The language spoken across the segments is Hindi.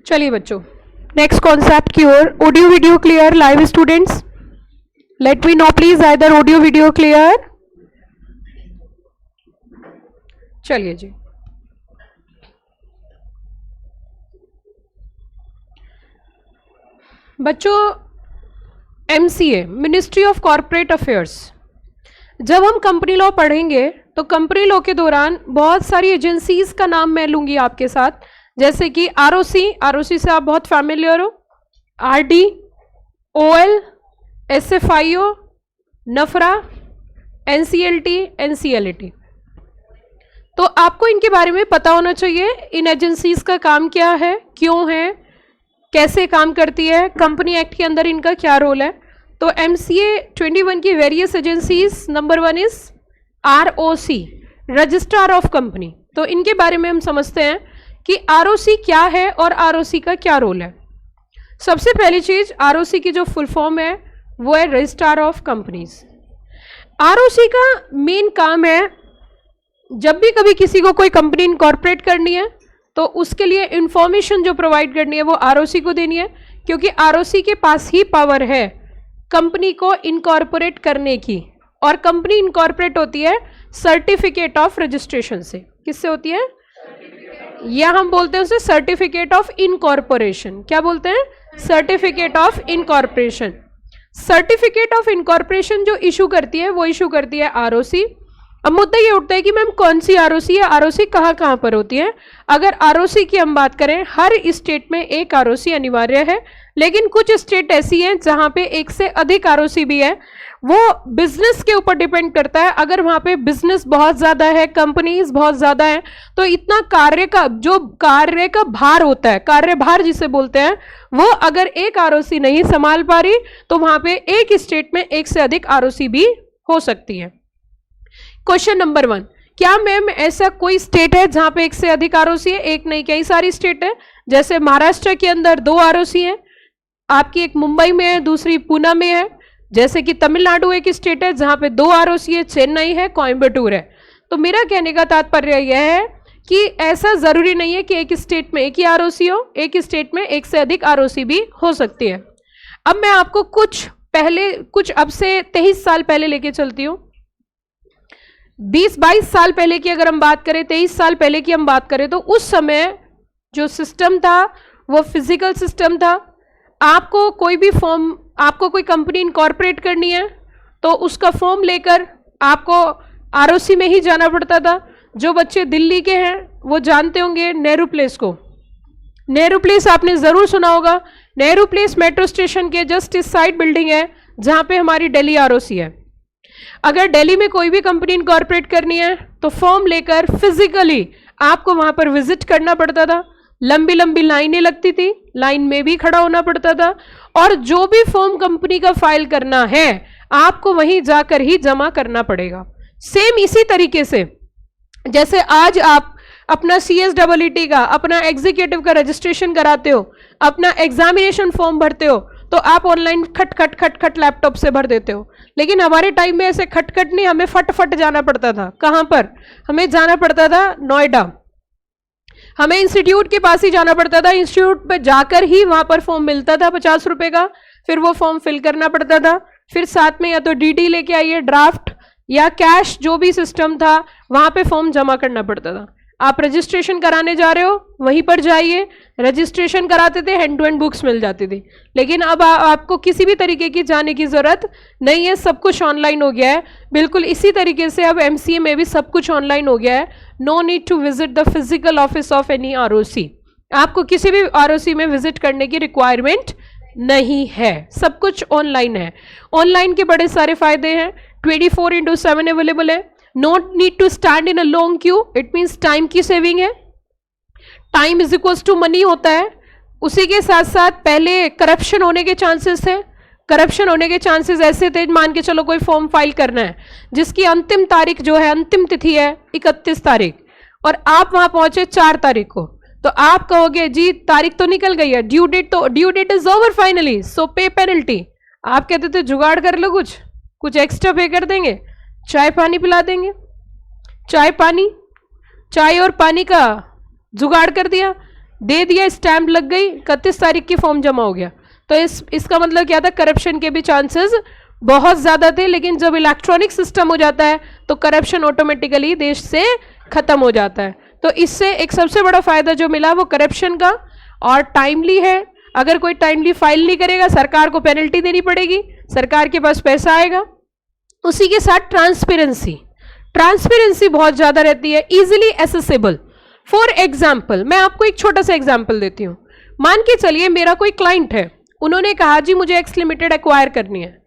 चलिए बच्चों, नेक्स्ट कॉन्सेप्ट की ओर। Audio video clear live students? Let me know please either audio video clear. चलिए जी, बच्चों MCA ministry of corporate affairs, जब हम कंपनी लॉ पढ़ेंगे तो कंपनी लॉ के दौरान बहुत सारी एजेंसीज का नाम मैं लूंगी आपके साथ, जैसे कि ROC से आप बहुत फैमिलियर हो, RD, OL, SFIO, NAFRA, NCLT, NCLAT। तो आपको इनके बारे में पता होना चाहिए, इन एजेंसीज का काम क्या है, क्यों है, कैसे काम करती है, कंपनी एक्ट के अंदर इनका क्या रोल है। तो MCA 21 की various agencies, number 1 is ROC, registrar of company. तो इनके बारे में हम समझते हैं कि ROC क्या है और ROC का क्या रोल है। सबसे पहली चीज, ROC की जो फुल फॉर्म है वो है रजिस्ट्रार ऑफ कंपनीज। ROC का मेन काम है, जब भी कभी किसी को कोई कंपनी इनकॉर्पोरेट करनी है तो उसके लिए इंफॉर्मेशन जो प्रोवाइड करनी है वो ROC को देनी है, क्योंकि ROC के पास ही पावर है कंपनी को इनकॉर्पोरेट करने की। और कंपनी इनकॉर्पोरेट होती है सर्टिफिकेट ऑफ रजिस्ट्रेशन से। किससे होती है? या हम बोलते हैं उसे सर्टिफिकेट ऑफ इनकॉर्पोरेशन। क्या बोलते हैं? Certificate of incorporation. Certificate of incorporation जो इशू करती है वो इशू करती है ROC। अब मुद्दा ये उठता है कि मैम कौन सी ROC है, ROC कहाँ कहाँ पर होती है। अगर ROC की हम बात करें, हर स्टेट में एक ROC अनिवार्य है, लेकिन कुछ स्टेट ऐसी हैं जहाँ पे एक से अधिक ROC भी है। वो बिजनेस के ऊपर डिपेंड करता है। अगर वहाँ पे बिजनेस बहुत ज़्यादा है, कंपनीज बहुत ज़्यादा है, तो इतना कार्य का भार होता है, कार्यभार जिसे बोलते हैं, वो अगर एक ROC नहीं संभाल पा रही तो वहाँ पे एक स्टेट में एक से अधिक ROC भी हो सकती है। क्वेश्चन नंबर 1, क्या मैम ऐसा कोई स्टेट है जहां पे एक से अधिक ROC है? एक नहीं, कई सारी स्टेट है। जैसे महाराष्ट्र के अंदर 2 ROC है, आपकी एक मुंबई में है, दूसरी पूना में है। जैसे कि तमिलनाडु एक स्टेट है जहां पे 2 ROC है, चेन्नई है, कोयम्बटूर है। तो मेरा कहने का तात्पर्य यह है कि ऐसा जरूरी नहीं है कि एक स्टेट में एक ही ROC हो, एक स्टेट में एक से अधिक ROC भी हो सकती है। अब मैं आपको कुछ अब से 23 साल पहले लेके चलती हूँ। 20-22 साल पहले की अगर हम बात करें, 23 साल पहले की हम बात करें, तो उस समय जो सिस्टम था वो फिजिकल सिस्टम था। आपको कोई भी फॉर्म, आपको कोई कंपनी इनकॉर्पोरेट करनी है तो उसका फॉर्म लेकर आपको ROC में ही जाना पड़ता था। जो बच्चे दिल्ली के हैं वो जानते होंगे नेहरू प्लेस को। नेहरू प्लेस आपने जरूर सुना होगा। नेहरू प्लेस मेट्रो स्टेशन के जस्ट इस साइड बिल्डिंग है जहां पे हमारी दिल्ली ROC है। अगर दिल्ली में कोई भी कंपनी इनकॉर्पोरेट करनी है तो फॉर्म लेकर फिजिकली आपको वहां पर विजिट करना पड़ता था। लंबी लंबी लाइनें लगती थी, लाइन में भी खड़ा होना पड़ता था, और जो भी फॉर्म कंपनी का फाइल करना है आपको वहीं जाकर ही जमा करना पड़ेगा। सेम इसी तरीके से जैसे आज आप अपना CSEET का, अपना एग्जीक्यूटिव का रजिस्ट्रेशन कराते हो, अपना एग्जामिनेशन फॉर्म भरते हो, तो आप ऑनलाइन खट लैपटॉप से भर देते हो। लेकिन हमारे टाइम में ऐसे खटखट नहीं, हमें फट जाना पड़ता था। कहां पर? हमें जाना पड़ता था नोएडा, हमें इंस्टीट्यूट के पास ही जाना पड़ता था। इंस्टीट्यूट पे जाकर ही वहां पर फॉर्म मिलता था 50 रुपए का, फिर वो फॉर्म फिल करना पड़ता था। फिर साथ में या तो DD लेके आइए, ड्राफ्ट या कैश, जो भी सिस्टम था वहां पे फॉर्म जमा करना पड़ता था। आप रजिस्ट्रेशन कराने जा रहे हो, वहीं पर जाइए, रजिस्ट्रेशन कराते थे, हैंड टू हैंड बुक्स मिल जाती थी। लेकिन अब आपको किसी भी तरीके की जाने की जरूरत नहीं है, सब कुछ ऑनलाइन हो गया है। बिल्कुल इसी तरीके से अब MCA में भी सब कुछ ऑनलाइन हो गया है। No need to visit the physical office of any ROC। आपको किसी भी ROC में विजिट करने की रिक्वायरमेंट नहीं है, सब कुछ ऑनलाइन है। ऑनलाइन के बड़े सारे फायदे हैं, 24/7 अवेलेबल है, no need to stand in a long queue, it means time की सेविंग है। Time is equals to money होता है। उसी के साथ साथ पहले करप्शन होने के चांसेस थे। करप्शन होने के चांसेस ऐसे थे, मान के चलो कोई फॉर्म फाइल करना है जिसकी अंतिम तारीख जो है, अंतिम तिथि है 31 तारीख, और आप वहां पहुंचे 4 तारीख को, तो आप कहोगे जी तारीख तो निकल गई है, due date is over finally, so pay penalty. आप कहते थे जुगाड़ कर लो, कुछ एक्स्ट्रा पे कर देंगे, चाय पानी पिला देंगे। चाय और पानी का जुगाड़ कर दिया। दे दिया, स्टैम्प लग गई, 31 तारीख की फॉर्म जमा हो गया। तो इसका मतलब क्या था, करप्शन के भी चांसेस बहुत ज्यादा थे। लेकिन जब इलेक्ट्रॉनिक सिस्टम हो जाता है तो करप्शन ऑटोमेटिकली देश से खत्म हो जाता है। तो इससे एक सबसे बड़ा फायदा जो मिला वो करप्शन का, और टाइमली है। अगर कोई टाइमली फाइल नहीं करेगा सरकार को पेनल्टी देनी पड़ेगी, सरकार के पास पैसा आएगा। उसी के साथ ट्रांसपेरेंसी, ट्रांसपेरेंसी बहुत ज्यादा रहती है, इजीली एसेसिबल। फॉर एग्जाम्पल मैं आपको एक छोटा सा एग्जाम्पल देती हूं। मान के चलिए मेरा कोई क्लाइंट है, उन्होंने कहा जी मुझे एक्स लिमिटेड एक्वायर करनी है।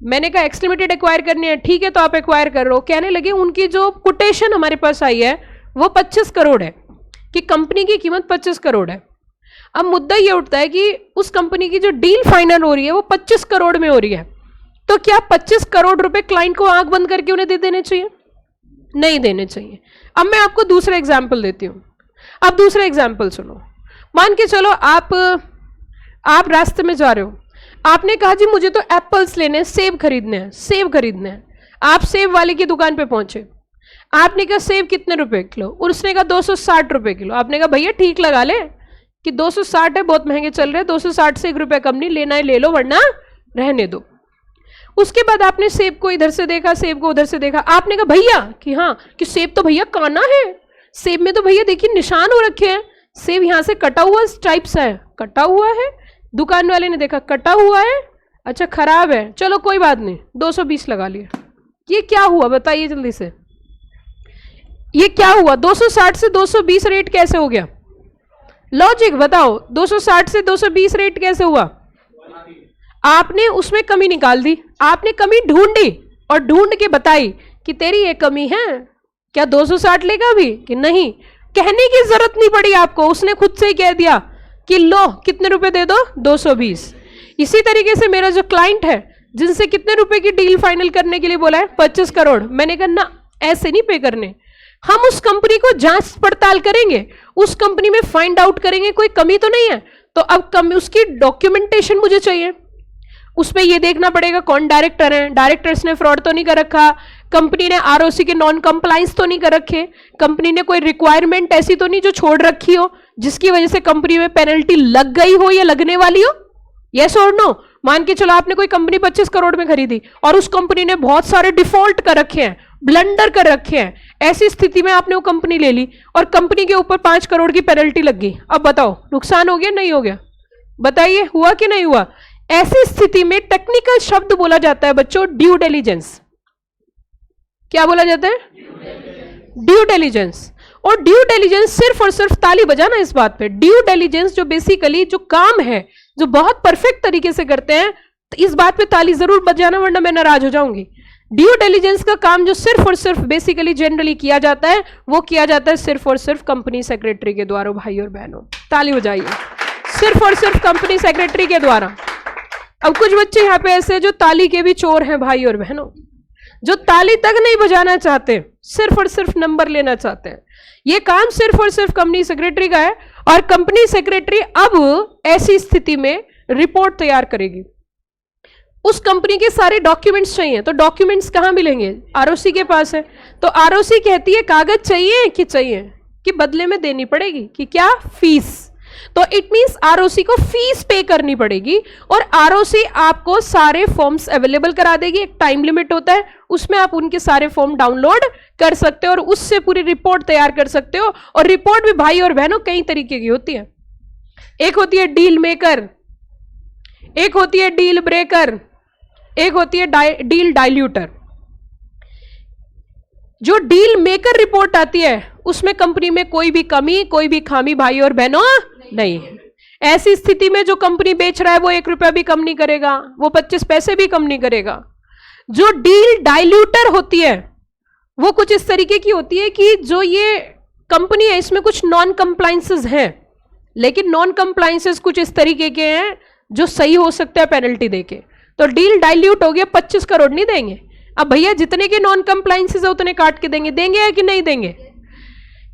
मैंने कहा एक्स लिमिटेड एक्वायर करनी है, ठीक है तो आप एक्वायर कर रहे हो। कहने लगे उनकी जो कोटेशन हमारे पास आई है वो 25 करोड़ है, कि कंपनी की कीमत 25 करोड़ है। अब मुद्दा ये उठता है कि उस कंपनी की जो डील फाइनल हो रही है वो 25 करोड़ में हो रही है, तो क्या 25 करोड़ रुपए क्लाइंट को आंख बंद करके उन्हें दे देने चाहिए? नहीं देने चाहिए। अब मैं आपको दूसरा एग्जाम्पल देती हूं। अब दूसरा एग्जाम्पल सुनो। मान के चलो आप रास्ते में जा रहे हो, आपने कहा जी मुझे तो एप्पल्स लेने हैं, सेब खरीदने हैं, सेब खरीदने हैं। आप सेब वाले की दुकान पे पहुंचे, आपने कहा सेब कितने रुपए किलो, और उसने कहा 260 रुपए किलो। आपने कहा भैया ठीक लगा ले कि 260 है, बहुत महंगे चल रहे हैं, 260 से 1 रुपया कम नहीं, लेना है ले लो वरना रहने दो। उसके बाद आपने सेब को इधर से देखा, सेब को उधर से देखा, आपने कहा भैया कि हाँ कि सेब तो भैया काना है, सेब में तो भैया देखिए निशान हो रखे हैं, सेब यहां से कटा हुआ टाइप सा है, कटा हुआ है। दुकान वाले ने देखा कटा हुआ है, अच्छा खराब है, चलो कोई बात नहीं 220 लगा लिया। ये क्या हुआ बताइए जल्दी से, ये क्या हुआ? 260 से 220 रेट कैसे हो गया? लॉजिक बताओ, 260 से 220 रेट कैसे हुआ? आपने उसमें कमी निकाल दी, आपने कमी ढूंढी और ढूंढ के बताई कि तेरी ये कमी है, क्या 260 लेगा भी कि नहीं? कहने की जरूरत नहीं पड़ी आपको, उसने खुद से ही कह दिया कि लो कितने रुपए दे दो, 220। इसी तरीके से मेरा जो क्लाइंट है जिनसे कितने रुपए की डील फाइनल करने के लिए बोला है, 25 करोड़, मैंने कहा ना ऐसे नहीं पे करने, हम उस कंपनी को जांच पड़ताल करेंगे, उस कंपनी में फाइंड आउट करेंगे कोई कमी तो नहीं है, तो अब उसकी डॉक्यूमेंटेशन मुझे चाहिए। उसमें ये देखना पड़ेगा कौन डायरेक्टर है, डायरेक्टर्स ने फ्रॉड तो नहीं कर रखा, कंपनी ने आरओसी के नॉन कंप्लायंस तो नहीं कर रखे, कंपनी ने कोई रिक्वायरमेंट ऐसी तो नहीं जो छोड़ रखी हो जिसकी वजह से कंपनी में पेनल्टी लग गई हो या लगने वाली हो। यस और नो? मान के चलो आपने कोई कंपनी 25 करोड़ में खरीदी और उस कंपनी ने बहुत सारे डिफॉल्ट कर रखे हैं, ब्लंडर कर रखे हैं, ऐसी स्थिति में आपने वो कंपनी ले ली और कंपनी के ऊपर 5 करोड़ की पेनल्टी लग गई। अब बताओ नुकसान हो गया नहीं हो गया? बताइए हुआ कि नहीं हुआ? ऐसी स्थिति में टेक्निकल शब्द बोला जाता है बच्चों ड्यू डिलिजेंस। क्या बोला जाता है? Due diligence. और ड्यू डिलिजेंस सिर्फ और सिर्फ ताली बजाना इस बात पे, ड्यू डिलिजेंस जो बेसिकली जो काम है जो बहुत परफेक्ट तरीके से करते हैं, तो इस बात पे ताली जरूर बजाना वरना मैं नाराज हो जाऊंगी। ड्यू डिलिजेंस का काम जो सिर्फ और सिर्फ बेसिकली जनरली किया जाता है वो किया जाता है सिर्फ और सिर्फ कंपनी सेक्रेटरी के द्वारा। भाई और बहनों ताली बजाइए, सिर्फ और सिर्फ कंपनी सेक्रेटरी के द्वारा। अब कुछ बच्चे यहाँ पे ऐसे जो ताली के भी चोर हैं भाई और बहनों, जो ताली तक नहीं बजाना चाहते, सिर्फ और सिर्फ नंबर लेना चाहते हैं। ये काम सिर्फ और सिर्फ कंपनी सेक्रेटरी का है और कंपनी सेक्रेटरी अब ऐसी स्थिति में रिपोर्ट तैयार करेगी। उस कंपनी के सारे डॉक्यूमेंट्स चाहिए, तो डॉक्यूमेंट्स कहां मिलेंगे? आरओसी के पास है। तो आरओसी कहती है कागज चाहिए कि चाहिए, कि बदले में देनी पड़ेगी, कि क्या? फीस। तो इट मींस आरओसी को फीस पे करनी पड़ेगी और आरओसी आपको सारे फॉर्म्स अवेलेबल करा देगी। एक टाइम लिमिट होता है, उसमें आप उनके सारे फॉर्म डाउनलोड कर सकते हो और उससे पूरी रिपोर्ट तैयार कर सकते हो। और रिपोर्ट भी भाई और बहनों कई तरीके की होती है। एक होती है डील मेकर, एक होती है डील ब्रेकर, एक होती है डील डाइल्यूटर। जो डील मेकर रिपोर्ट आती है उसमें कंपनी में कोई भी कमी, कोई भी खामी भाई और बहनों नहीं है। ऐसी स्थिति में जो कंपनी बेच रहा है वो 1 रुपया भी कम नहीं करेगा, वो 25 पैसे भी कम नहीं करेगा। जो डील डाइल्यूटर होती है वो कुछ इस तरीके की होती है कि जो ये कंपनी है इसमें कुछ नॉन कंप्लायंसेस हैं, लेकिन नॉन कंप्लायंसेस कुछ इस तरीके के हैं जो सही हो सकता है पेनल्टी देके। तो डील डाइल्यूट हो गया, 25 करोड़ नहीं देंगे। अब भैया जितने के नॉन कंप्लायंसेस है उतने काट के देंगे, देंगे या कि नहीं देंगे?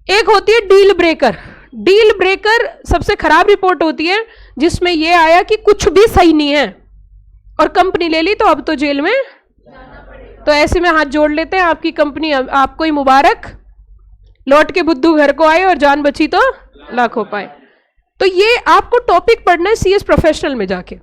एक होती है डील ब्रेकर। डील ब्रेकर सबसे खराब रिपोर्ट होती है जिसमें यह आया कि कुछ भी सही नहीं है और कंपनी ले ली तो अब तो जेल में तो ऐसे में हाथ जोड़ लेते हैं, आपकी कंपनी आपको ही मुबारक, लौट के बुद्धू घर को आए और जान बची तो लाखों पाए। तो ये आपको टॉपिक पढ़ना है सीएस प्रोफेशनल में जाके।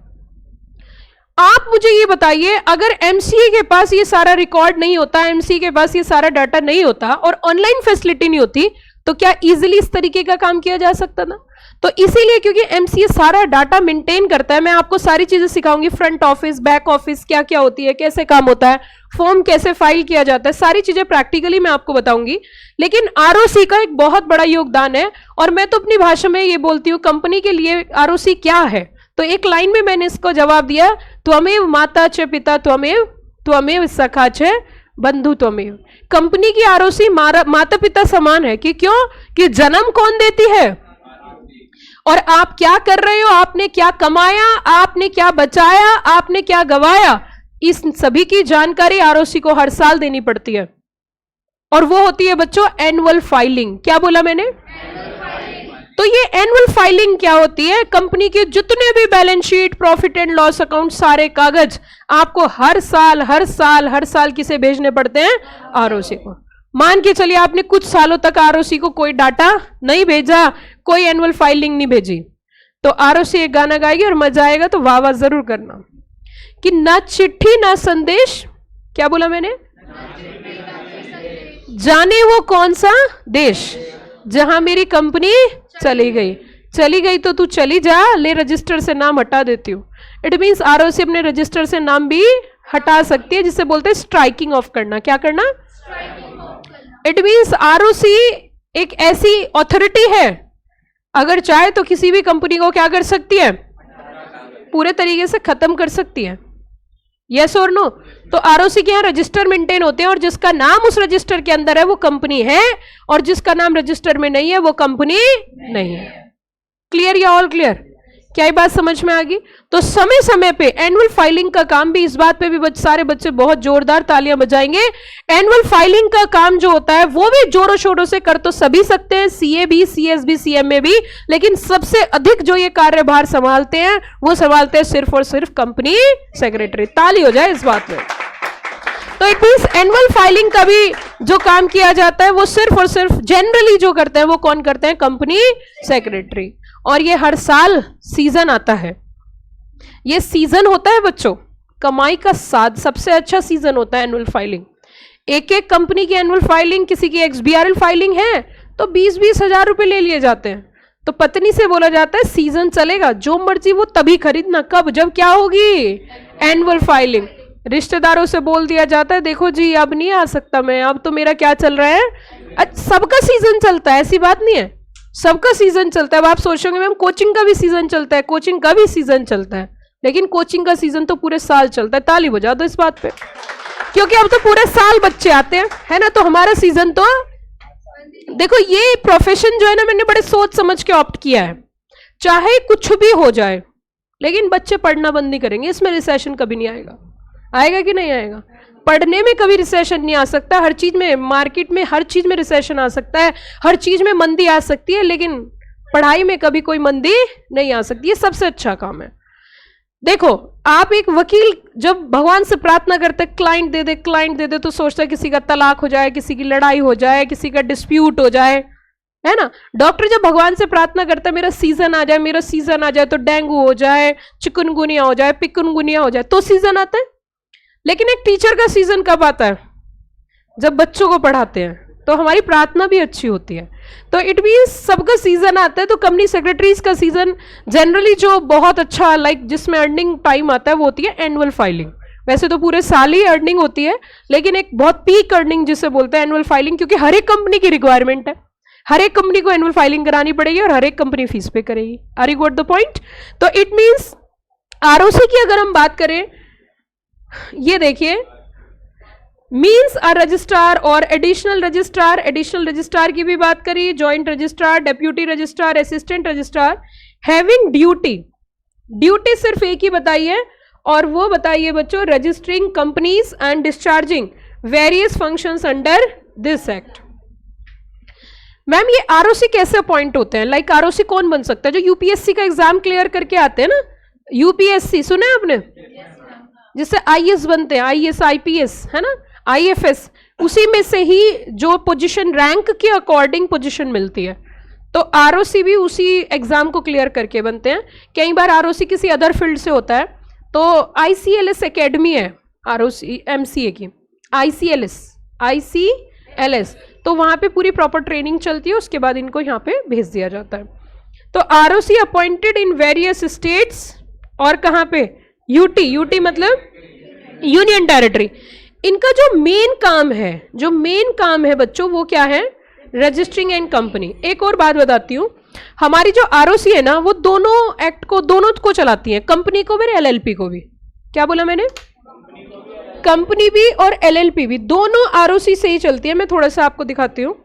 आप मुझे ये बताइए, अगर एमसीए के पास ये सारा रिकॉर्ड नहीं होता, एमसीए के पास ये सारा डाटा नहीं होता और ऑनलाइन फैसिलिटी नहीं होती, तो क्या इजीली इस तरीके का काम किया जा सकता था? तो इसीलिए क्योंकि एमसीए सारा डाटा मेंटेन करता है, मैं आपको सारी चीजें सिखाऊंगी, फ्रंट ऑफिस, बैक ऑफिस क्या क्या होती है, कैसे काम होता है, फॉर्म कैसे फाइल किया जाता है, सारी चीजें प्रैक्टिकली मैं आपको बताऊंगी। लेकिन आरओसी का एक बहुत बड़ा योगदान है, और मैं तो अपनी भाषा में ये बोलती हूँ, कंपनी के लिए आरओसी क्या है, तो एक लाइन में मैंने इसको जवाब दिया, त्वमेव माता च पिता त्वमेव, त्वमेव सखा च बंधु त्वमेव। कंपनी की आरओसी माता पिता समान है कि क्यों? कि जन्म कौन देती है, और आप क्या कर रहे हो, आपने क्या कमाया, आपने क्या बचाया, आपने क्या गवाया, इस सभी की जानकारी आरओसी को हर साल देनी पड़ती है, और वो होती है बच्चों एनुअल फाइलिंग। क्या बोला मैंने? तो ये एनुअल फाइलिंग क्या होती है? कंपनी के जितने भी balance sheet, profit and loss account, सारे कागज आपको हर साल किसे भेजने पड़ते हैं? आरओसी को। मान के चलिए आपने कुछ सालों तक आरओसी को कोई डाटा नहीं भेजा, कोई एनुअल फाइलिंग नहीं भेजी, तो आरओसी एक गाना गाएगी और मजा आएगा, तो वाह वाह जरूर करना कि ना चिट्ठी ना संदेश, क्या बोला मैंने? जाने वो कौन सा देश जहां मेरी कंपनी चली गई तो तू चली जा, ले रजिस्टर से नाम हटा देती हूँ। इट मीन्स आरओसी अपने रजिस्टर से नाम भी हटा सकती है, जिसे बोलते हैं स्ट्राइकिंग ऑफ करना। क्या करना? इट मीन्स आरओसी एक ऐसी ऑथोरिटी है, अगर चाहे तो किसी भी कंपनी को क्या कर सकती है? पूरे तरीके से खत्म कर सकती है। यस और नो? तो आरओसी के यहाँ रजिस्टर मेंटेन होते हैं, और जिसका नाम उस रजिस्टर के अंदर है वो कंपनी है, और जिसका नाम रजिस्टर में नहीं है वो कंपनी नहीं है। क्लियर या ऑल क्लियर? क्या ये बात समझ में आ गई? तो समय समय पे एनुअल फाइलिंग का काम भी, इस बात पे भी सारे बच्चे बहुत जोरदार तालियां बजाएंगे। एनुअल फाइलिंग का काम जो होता है वो भी जोरों शोरों से कर तो सभी सकते हैं, सीए भी, सीएस भी, सीएमए भी, लेकिन सबसे अधिक जो ये कार्यभार संभालते हैं वो संभालते हैं सिर्फ और सिर्फ कंपनी सेक्रेटरी। ताली हो जाए इस बात में। तो इट मींस एनुअल फाइलिंग का भी जो काम किया जाता है वो सिर्फ और सिर्फ जनरली जो करते हैं वो कौन करते हैं? Company secretary. और ये हर साल सीजन आता है, ये सीजन होता है बच्चों, कमाई का सबसे अच्छा सीजन होता है एनुअल फाइलिंग। एक एक कंपनी की एनुअल फाइलिंग, किसी की एक्सबीआरएल फाइलिंग है तो 20-20 हजार रुपए ले लिए जाते हैं। तो पत्नी से बोला जाता है सीजन चलेगा, जो मर्जी वो तभी खरीदना। कब? जब क्या होगी? Annual filing. रिश्तेदारों से बोल दिया जाता है देखो जी अब नहीं आ सकता मैं, अब तो मेरा क्या चल रहा है, सबका सीजन चलता है, ऐसी बात नहीं है, सबका सीजन चलता है। अब आप सोचोगे मैम कोचिंग का भी सीजन चलता है, कोचिंग का भी सीजन चलता है, लेकिन कोचिंग का सीजन तो पूरे साल चलता है। ताली बजा दो इस बात पे, क्योंकि अब तो पूरे साल बच्चे आते हैं, है ना। तो हमारा सीजन तो देखो, ये प्रोफेशन जो है ना मैंने बड़े सोच समझ के ऑप्ट किया है, चाहे कुछ भी हो जाए लेकिन बच्चे पढ़ना बंद नहीं करेंगे, इसमें रिसेशन कभी नहीं आएगा। आएगा कि नहीं आएगा? पढ़ने में कभी रिसेशन नहीं आ सकता, हर चीज में, मार्केट में हर चीज में रिसेशन आ सकता है, हर चीज में मंदी आ सकती है, लेकिन पढ़ाई में कभी कोई मंदी नहीं आ सकती। ये सबसे अच्छा काम है। देखो आप एक वकील जब भगवान से प्रार्थना करते क्लाइंट दे दे, क्लाइंट दे दे, तो सोचता है किसी का तलाक हो जाए, किसी की लड़ाई हो जाए, किसी का डिस्प्यूट हो जाए, है ना। डॉक्टर जब भगवान से प्रार्थना करता है मेरा सीजन आ जाए, मेरा सीजन आ जाए, तो डेंगू हो जाए, चिकनगुनिया हो जाए, पिकनगुनिया हो जाए, तो सीजन आता है। लेकिन एक टीचर का सीजन कब आता है? जब बच्चों को पढ़ाते हैं, तो हमारी प्रार्थना भी अच्छी होती है। तो इट मीन्स सबका सीजन आता है। तो कंपनी सेक्रेटरीज का सीजन जनरली जो बहुत अच्छा जिसमें अर्निंग टाइम आता है वो होती है एनुअल फाइलिंग। वैसे तो पूरे साल ही अर्निंग होती है, लेकिन एक बहुत पीक अर्निंग जिसे बोलते हैं एनुअल फाइलिंग, क्योंकि हर एक कंपनी की रिक्वायरमेंट है, हर एक कंपनी को एनुअल फाइलिंग करानी पड़ेगी और हर एक कंपनी फीस पे करेगी। Are you got the point? तो इट मीन्स आरओसी की अगर हम बात करें, ये देखिए, मीन्स अ रजिस्ट्रार और एडिशनल रजिस्ट्रार की भी बात करी, joint registrar, deputy registrar, assistant registrar, having duty सिर्फ एक ही बताइए, और वो बताइए बच्चों registering companies and discharging various functions under this act. Ma'am ये आरओसी कैसे अपॉइंट होते हैं? आरओसी कौन बन सकता है? जो यूपीएससी का एग्जाम क्लियर करके आते हैं ना, यूपीएससी सुना है आपने, जिससे आईएएस बनते हैं, आईएएस आईपीएस, है ना, आईएफएस, उसी में से ही जो पोजीशन रैंक के अकॉर्डिंग पोजीशन मिलती है। तो आरओसी भी उसी एग्जाम को क्लियर करके बनते हैं। कई बार आरओसी किसी अदर फील्ड से होता है, तो आईसीएलएस एकेडमी है आरओसी एमसीए की, आईसीएलएस, तो वहां पे पूरी प्रॉपर ट्रेनिंग चलती है, उसके बाद इनको यहाँ पे भेज दिया जाता है। तो ROC appointed in various states, और कहाँ पे, यूटी, यूटी मतलब यूनियन टेरिटरी। इनका जो मेन काम है बच्चों, वो क्या है, रजिस्टरिंग एंड कंपनी। एक और बात बताती हूँ, हमारी जो आरओसी है ना, वो दोनों एक्ट को, दोनों को चलाती है, कंपनी को भी, एलएलपी को भी। क्या बोला मैंने, कंपनी भी और एलएलपी भी, दोनों आरओसी से ही चलती है। मैं थोड़ा सा आपको दिखाती हूँ।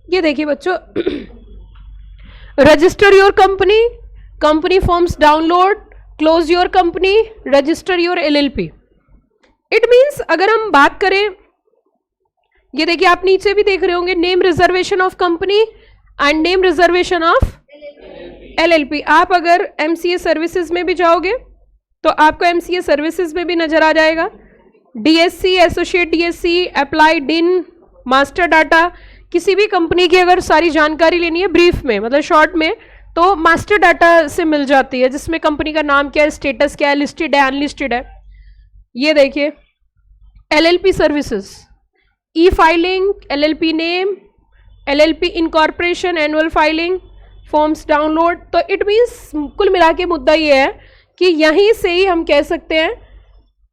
ये देखिए बच्चों, register your company, company forms download, close your company, register your LLP. It means अगर हम बात करें, ये देखिए आप नीचे भी देख रहे होंगे, name reservation of company and name reservation of LLP. आप अगर एमसीए सर्विसेज में भी जाओगे तो आपको एमसीए सर्विसेज में भी नजर आ जाएगा, DSC, associate DSC, applied in, master data. किसी भी कंपनी की अगर सारी जानकारी लेनी है ब्रीफ में, मतलब शॉर्ट में, तो मास्टर डाटा से मिल जाती है, जिसमें कंपनी का नाम क्या है, स्टेटस क्या है, लिस्टेड है, अनलिस्टेड है। ये देखिए एलएलपी सर्विसेज, ई filing, LLP name, LLP incorporation, annual filing, forms download. तो इट मीन्स कुल मिला के मुद्दा ये है कि यहीं से ही हम कह सकते हैं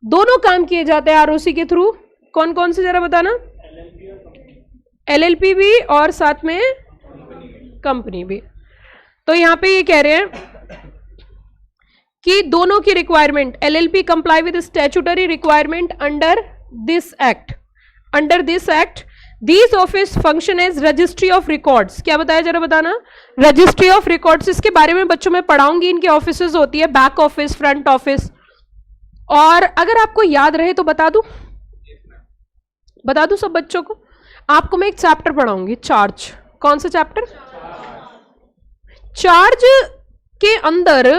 दोनों काम किए जाते हैं आरओसी के थ्रू। कौन कौन से जरा बताना, एलएलपी भी और साथ में कंपनी भी। तो यहां पे ये कह रहे हैं कि दोनों की requirement, LLP comply with statutory requirement under this act, under this act these office function as registry of records. क्या बताया जरा बताना, रजिस्ट्री ऑफ रिकॉर्ड्स। इसके बारे में बच्चों में पढ़ाऊंगी, इनके ऑफिसेज होती है, बैक ऑफिस, फ्रंट ऑफिस। और अगर आपको याद रहे तो बता दूं सब बच्चों को, आपको मैं एक चैप्टर पढ़ाऊंगी, चार्ज। कौन सा चैप्टर, चार्ज के अंदर,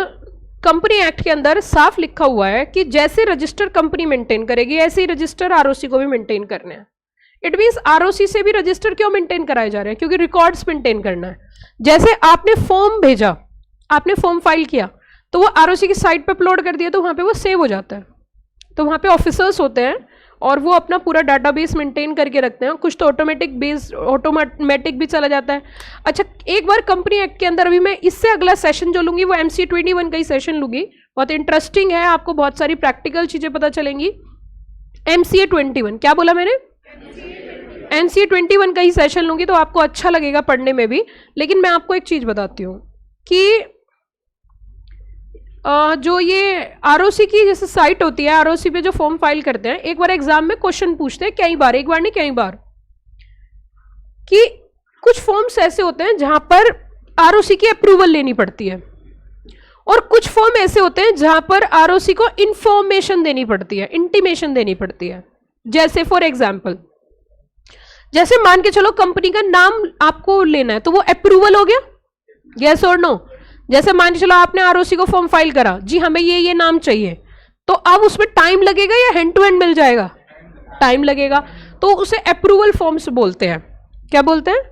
कंपनी एक्ट के अंदर साफ लिखा हुआ है कि जैसे रजिस्टर कंपनी मेंटेन करेगी, ऐसे ही रजिस्टर आरओसी को भी मेंटेन करने हैं। इट मींस आरओसी से भी रजिस्टर क्यों मेंटेन कराए जा रहे हैं, क्योंकि रिकॉर्ड्स मेंटेन करना है। जैसे आपने फॉर्म भेजा, आपने फॉर्म फाइल किया, तो वो आरओसी की साइट पे अपलोड कर दिया, तो वहां पे वो सेव हो जाता है। तो वहां पे ऑफिसर्स होते हैं और वो अपना पूरा डाटाबेस मेंटेन करके रखते हैं। कुछ तो ऑटोमेटिक भी चला जाता है। अच्छा, एक बार कंपनी एक्ट के अंदर, अभी मैं इससे अगला सेशन जो लूंगी वो एमसीए 21 का ही सेशन लूंगी, बहुत इंटरेस्टिंग है, आपको बहुत सारी प्रैक्टिकल चीजें पता चलेंगी। एमसीए 21, क्या बोला मैंने, एमसीए 21 का ही सेशन लूंगी, तो आपको अच्छा लगेगा पढ़ने में भी। लेकिन मैं आपको एक चीज बताती हूँ कि जो ये आरओसी की जैसे साइट होती है, आरओसी पे जो फॉर्म फाइल करते हैं, एक बार एग्जाम में क्वेश्चन पूछते हैं कई बार, एक बार नहीं कई बार, कि कुछ फॉर्म्स ऐसे होते हैं जहां पर आरओसी की अप्रूवल लेनी पड़ती है, और कुछ फॉर्म ऐसे होते हैं जहां पर आरओसी को इंफॉर्मेशन देनी पड़ती है, इंटीमेशन देनी पड़ती है। जैसे फॉर एग्जाम्पल, जैसे मान के चलो कंपनी का नाम आपको लेना है, तो वो अप्रूवल हो गया, यस और नो। जैसे मान के चलो आपने आरओसी को फॉर्म फाइल करा, जी हमें ये नाम चाहिए, तो अब उसमें टाइम लगेगा या हैंड टू हैंड मिल जाएगा, टाइम लगेगा, तो उसे अप्रूवल फॉर्म्स बोलते हैं। क्या बोलते हैं,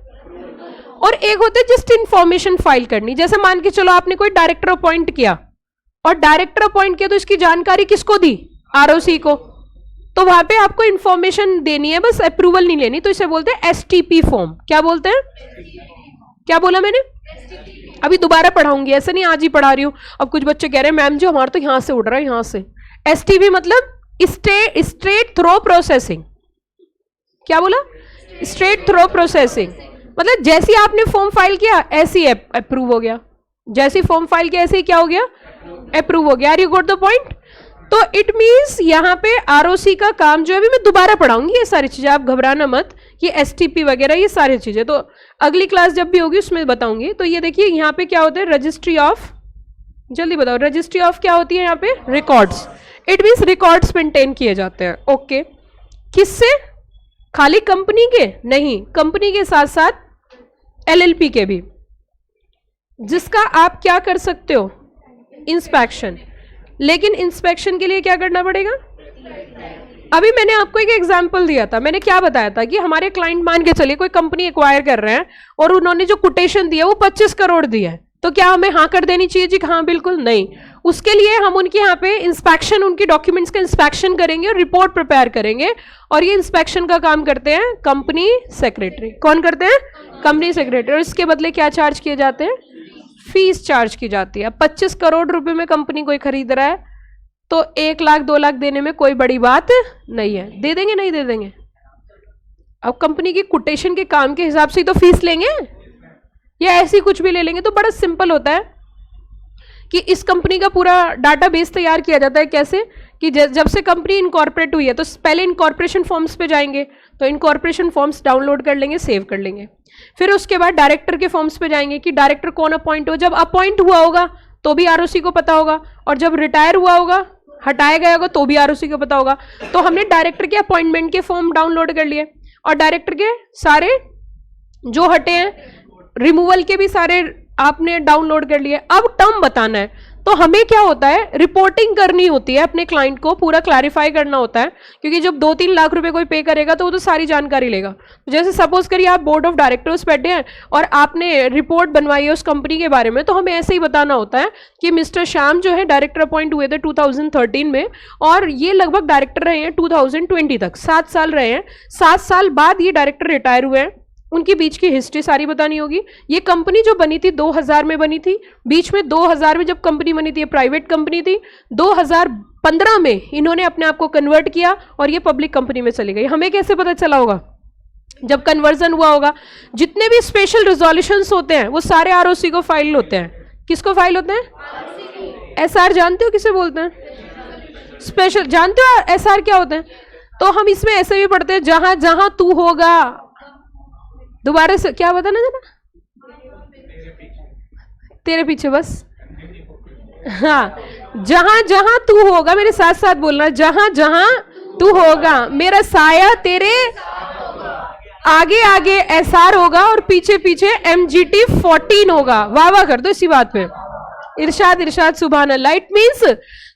और एक होते हैं जस्ट इंफॉर्मेशन फाइल करनी। जैसे मान के चलो आपने कोई डायरेक्टर अपॉइंट किया, और डायरेक्टर अपॉइंट किया तो इसकी जानकारी किसको दी, आरओसी को, तो वहां पे आपको इंफॉर्मेशन देनी है, बस अप्रूवल नहीं लेनी, तो इसे बोलते हैं एसटीपी फॉर्म। क्या बोलते हैं, क्या बोला मैंने, अभी दोबारा पढ़ाऊंगी, ऐसे नहीं आज ही पढ़ा रही हूं। अब कुछ बच्चे कह रहे हैं मैम जी हमारा तो यहां से उड़ रहा है, यहां से। एसटीपी मतलब स्ट्रेट थ्रो प्रोसेसिंग। क्या बोला, स्ट्रेट थ्रो प्रोसेसिंग, मतलब जैसे आपने फॉर्म फाइल किया ऐसे ही अप्रूव हो गया, जैसे फॉर्म फाइल किया ऐसे ही क्या हो गया, अप्रूव हो गया। Are you got the point. तो इट मींस यहाँ पे आरओसी का काम जो है, अभी मैं दोबारा पढ़ाऊंगी ये सारी चीजें, आप घबराना मत, कि एसटीपी वगैरह ये सारी चीजें, तो अगली क्लास जब भी होगी उसमें बताऊंगी। तो ये देखिए यहाँ पे क्या होता है, रजिस्ट्री ऑफ, जल्दी बताओ, रजिस्ट्री ऑफ क्या होती है यहाँ पे, records. It means records maintain किए जाते हैं। ओके, किससे, खाली कंपनी के नहीं, कंपनी के साथ साथ एलएलपी के भी, जिसका आप क्या कर सकते हो, इंस्पेक्शन। लेकिन इंस्पेक्शन के लिए क्या करना पड़ेगा, अभी मैंने आपको एक एग्जांपल दिया था, मैंने क्या बताया था कि हमारे क्लाइंट, मान के चलिए कोई कंपनी एक्वायर कर रहे हैं और उन्होंने जो कोटेशन दिया वो 25 करोड़ दिया है, तो क्या हमें हाँ कर देनी चाहिए जी, हाँ बिल्कुल नहीं। उसके लिए हम उनके यहाँ पे इंस्पेक्शन, उनकी डॉक्यूमेंट्स का इंस्पेक्शन करेंगे और रिपोर्ट प्रिपेयर करेंगे, और ये इंस्पेक्शन का काम करते हैं कंपनी सेक्रेटरी। कौन करते हैं, कंपनी सेक्रेटरी। और इसके बदले क्या चार्ज किए जाते हैं, फीस चार्ज की जाती है। 25 करोड़ रुपए में कंपनी कोई खरीद रहा है तो 1 लाख 2 लाख देने में कोई बड़ी बात नहीं है, दे देंगे नहीं दे देंगे। अब कंपनी की कोटेशन के काम के हिसाब से ही तो फीस लेंगे, या ऐसे ही कुछ भी ले लेंगे। तो बड़ा सिंपल होता है कि इस कंपनी का पूरा डाटाबेस तैयार किया जाता है। कैसे कि जब से कंपनी इनकॉर्पोरेट हुई है तो पहले इनकॉर्पोरेशन फॉर्म्स पे जाएंगे, तो इनकॉर्पोरेशन फॉर्म्स डाउनलोड कर लेंगे, सेव कर लेंगे। फिर उसके बाद डायरेक्टर के फॉर्म्स पे जाएंगे कि डायरेक्टर कौन अपॉइंट हो, जब अपॉइंट हुआ होगा तो भी आरओसी को पता होगा, और जब रिटायर हुआ होगा, हटाया गया होगा तो भी आरओसी को पता होगा। तो हमने डायरेक्टर के अपॉइंटमेंट के फॉर्म डाउनलोड कर लिए, और डायरेक्टर के सारे जो हटे हैं, रिमूवल के भी सारे आपने डाउनलोड कर लिए। अब टर्म बताना है, तो हमें क्या होता है, रिपोर्टिंग करनी होती है अपने क्लाइंट को, पूरा क्लैरिफाई करना होता है, क्योंकि जब 2-3 लाख रुपए कोई पे करेगा तो वो तो सारी जानकारी लेगा। जैसे सपोज करिए आप बोर्ड ऑफ डायरेक्टर्स बैठे हैं और आपने रिपोर्ट बनवाई है उस कंपनी के बारे में, तो हमें ऐसे ही बताना होता है कि मिस्टर श्याम जो है डायरेक्टर अपॉइंट हुए थे 2013 में, और ये लगभग डायरेक्टर रहे हैं 2020 तक, 7 साल रहे हैं। 7 साल बाद ये डायरेक्टर रिटायर हुए हैं, उनकी बीच की हिस्ट्री सारी बतानी होगी। ये कंपनी जो बनी थी 2000 में बनी थी, बीच में 2000 में जब कंपनी बनी थी, ये प्राइवेट कंपनी थी, 2015 में इन्होंने अपने आप को कन्वर्ट किया और ये पब्लिक कंपनी में चली गई। हमें कैसे पता चला होगा, जब कन्वर्जन हुआ होगा। जितने भी स्पेशल रिजोल्यूशंस होते हैं वो सारे आरओसी को फाइल होते हैं। किसको फाइल होते हैं, एसआर। जानते हो किसे बोलते हैं, स्पेशल। जानते हो एसआर क्या होते हैं, तो हम इसमें ऐसे भी पढ़ते हैं, जहां जहां तू होगा, दोबारा से क्या बताना जरा, तेरे पीछे बस, हाँ, जहां जहां तू होगा, मेरे साथ साथ बोलना, जहां जहां तू होगा मेरा साया तेरे आगे आगे एसआर होगा और पीछे पीछे MGT 14 होगा। वाह वाह कर दो इसी बात पे, इरशाद इरशाद सुभान अल्लाह। इट मीन्स,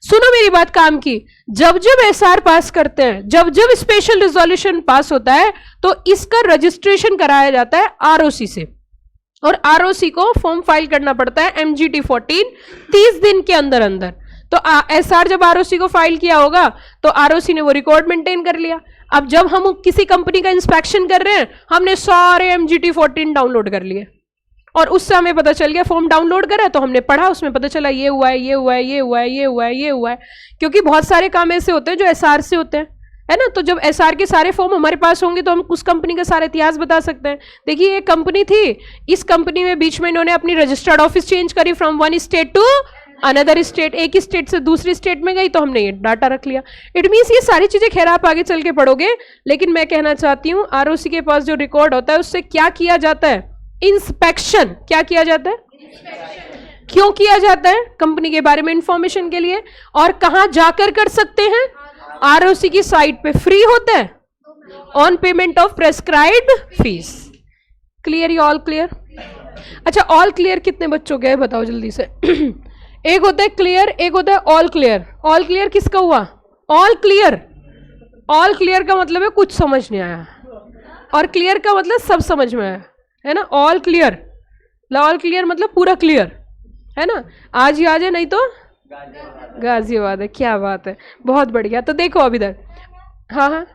सुनो मेरी बात काम की, जब जब एसआर पास करते हैं, जब जब स्पेशल रिजोल्यूशन पास होता है, तो इसका रजिस्ट्रेशन कराया जाता है आरओसी से, और आरओसी को फॉर्म फाइल करना पड़ता है MGT 14 30 दिन के अंदर अंदर। तो एसआर जब आरओसी को फाइल किया होगा तो आरओसी ने वो रिकॉर्ड मेंटेन कर लिया। अब जब हम किसी कंपनी का इंस्पेक्शन कर रहे हैं, हमने सारे MGT 14 डाउनलोड कर लिए, और उससे हमें पता चल गया, फॉर्म डाउनलोड करा तो हमने पढ़ा, उसमें पता चला ये हुआ है, ये हुआ है, ये हुआ है, ये हुआ है, ये हुआ है। क्योंकि बहुत सारे काम ऐसे होते हैं जो एसआर से होते हैं, है ना। तो जब एसआर के सारे फॉर्म हमारे पास होंगे तो हम उस कंपनी का सारा इतिहास बता सकते हैं। देखिए ये कंपनी थी, इस कंपनी में बीच में इन्होंने अपनी रजिस्टर्ड ऑफिस चेंज करी from one state to another state, एक स्टेट से दूसरी स्टेट में गई, तो हमने ये डाटा रख लिया। इट मीन्स ये सारी चीजें खैर आप आगे चल के पढ़ोगे, लेकिन मैं कहना चाहती हूँ आरओसी के पास जो रिकॉर्ड होता है उससे क्या किया जाता है, इंस्पेक्शन। क्या किया जाता है, क्यों किया जाता है, कंपनी के बारे में इंफॉर्मेशन के लिए। और कहां जाकर कर सकते हैं, आरओसी की साइट पे फ्री होता है, on payment of prescribed fees. Clear, ये ऑल क्लियर। अच्छा, ऑल क्लियर कितने बच्चों के बताओ जल्दी से। एक होता है क्लियर, एक होता है ऑल क्लियर। ऑल क्लियर किसका हुआ, ऑल क्लियर। ऑल क्लियर का मतलब है कुछ समझ नहीं आया, और क्लियर का मतलब सब समझ में आया, है ना। ऑल क्लियर, ऑल क्लियर मतलब पूरा क्लियर, है ना। आज ही आ जाए, नहीं तो गाजियाबाद है। क्या बात है, बहुत बढ़िया। तो देखो अब इधर, हाँ हाँ,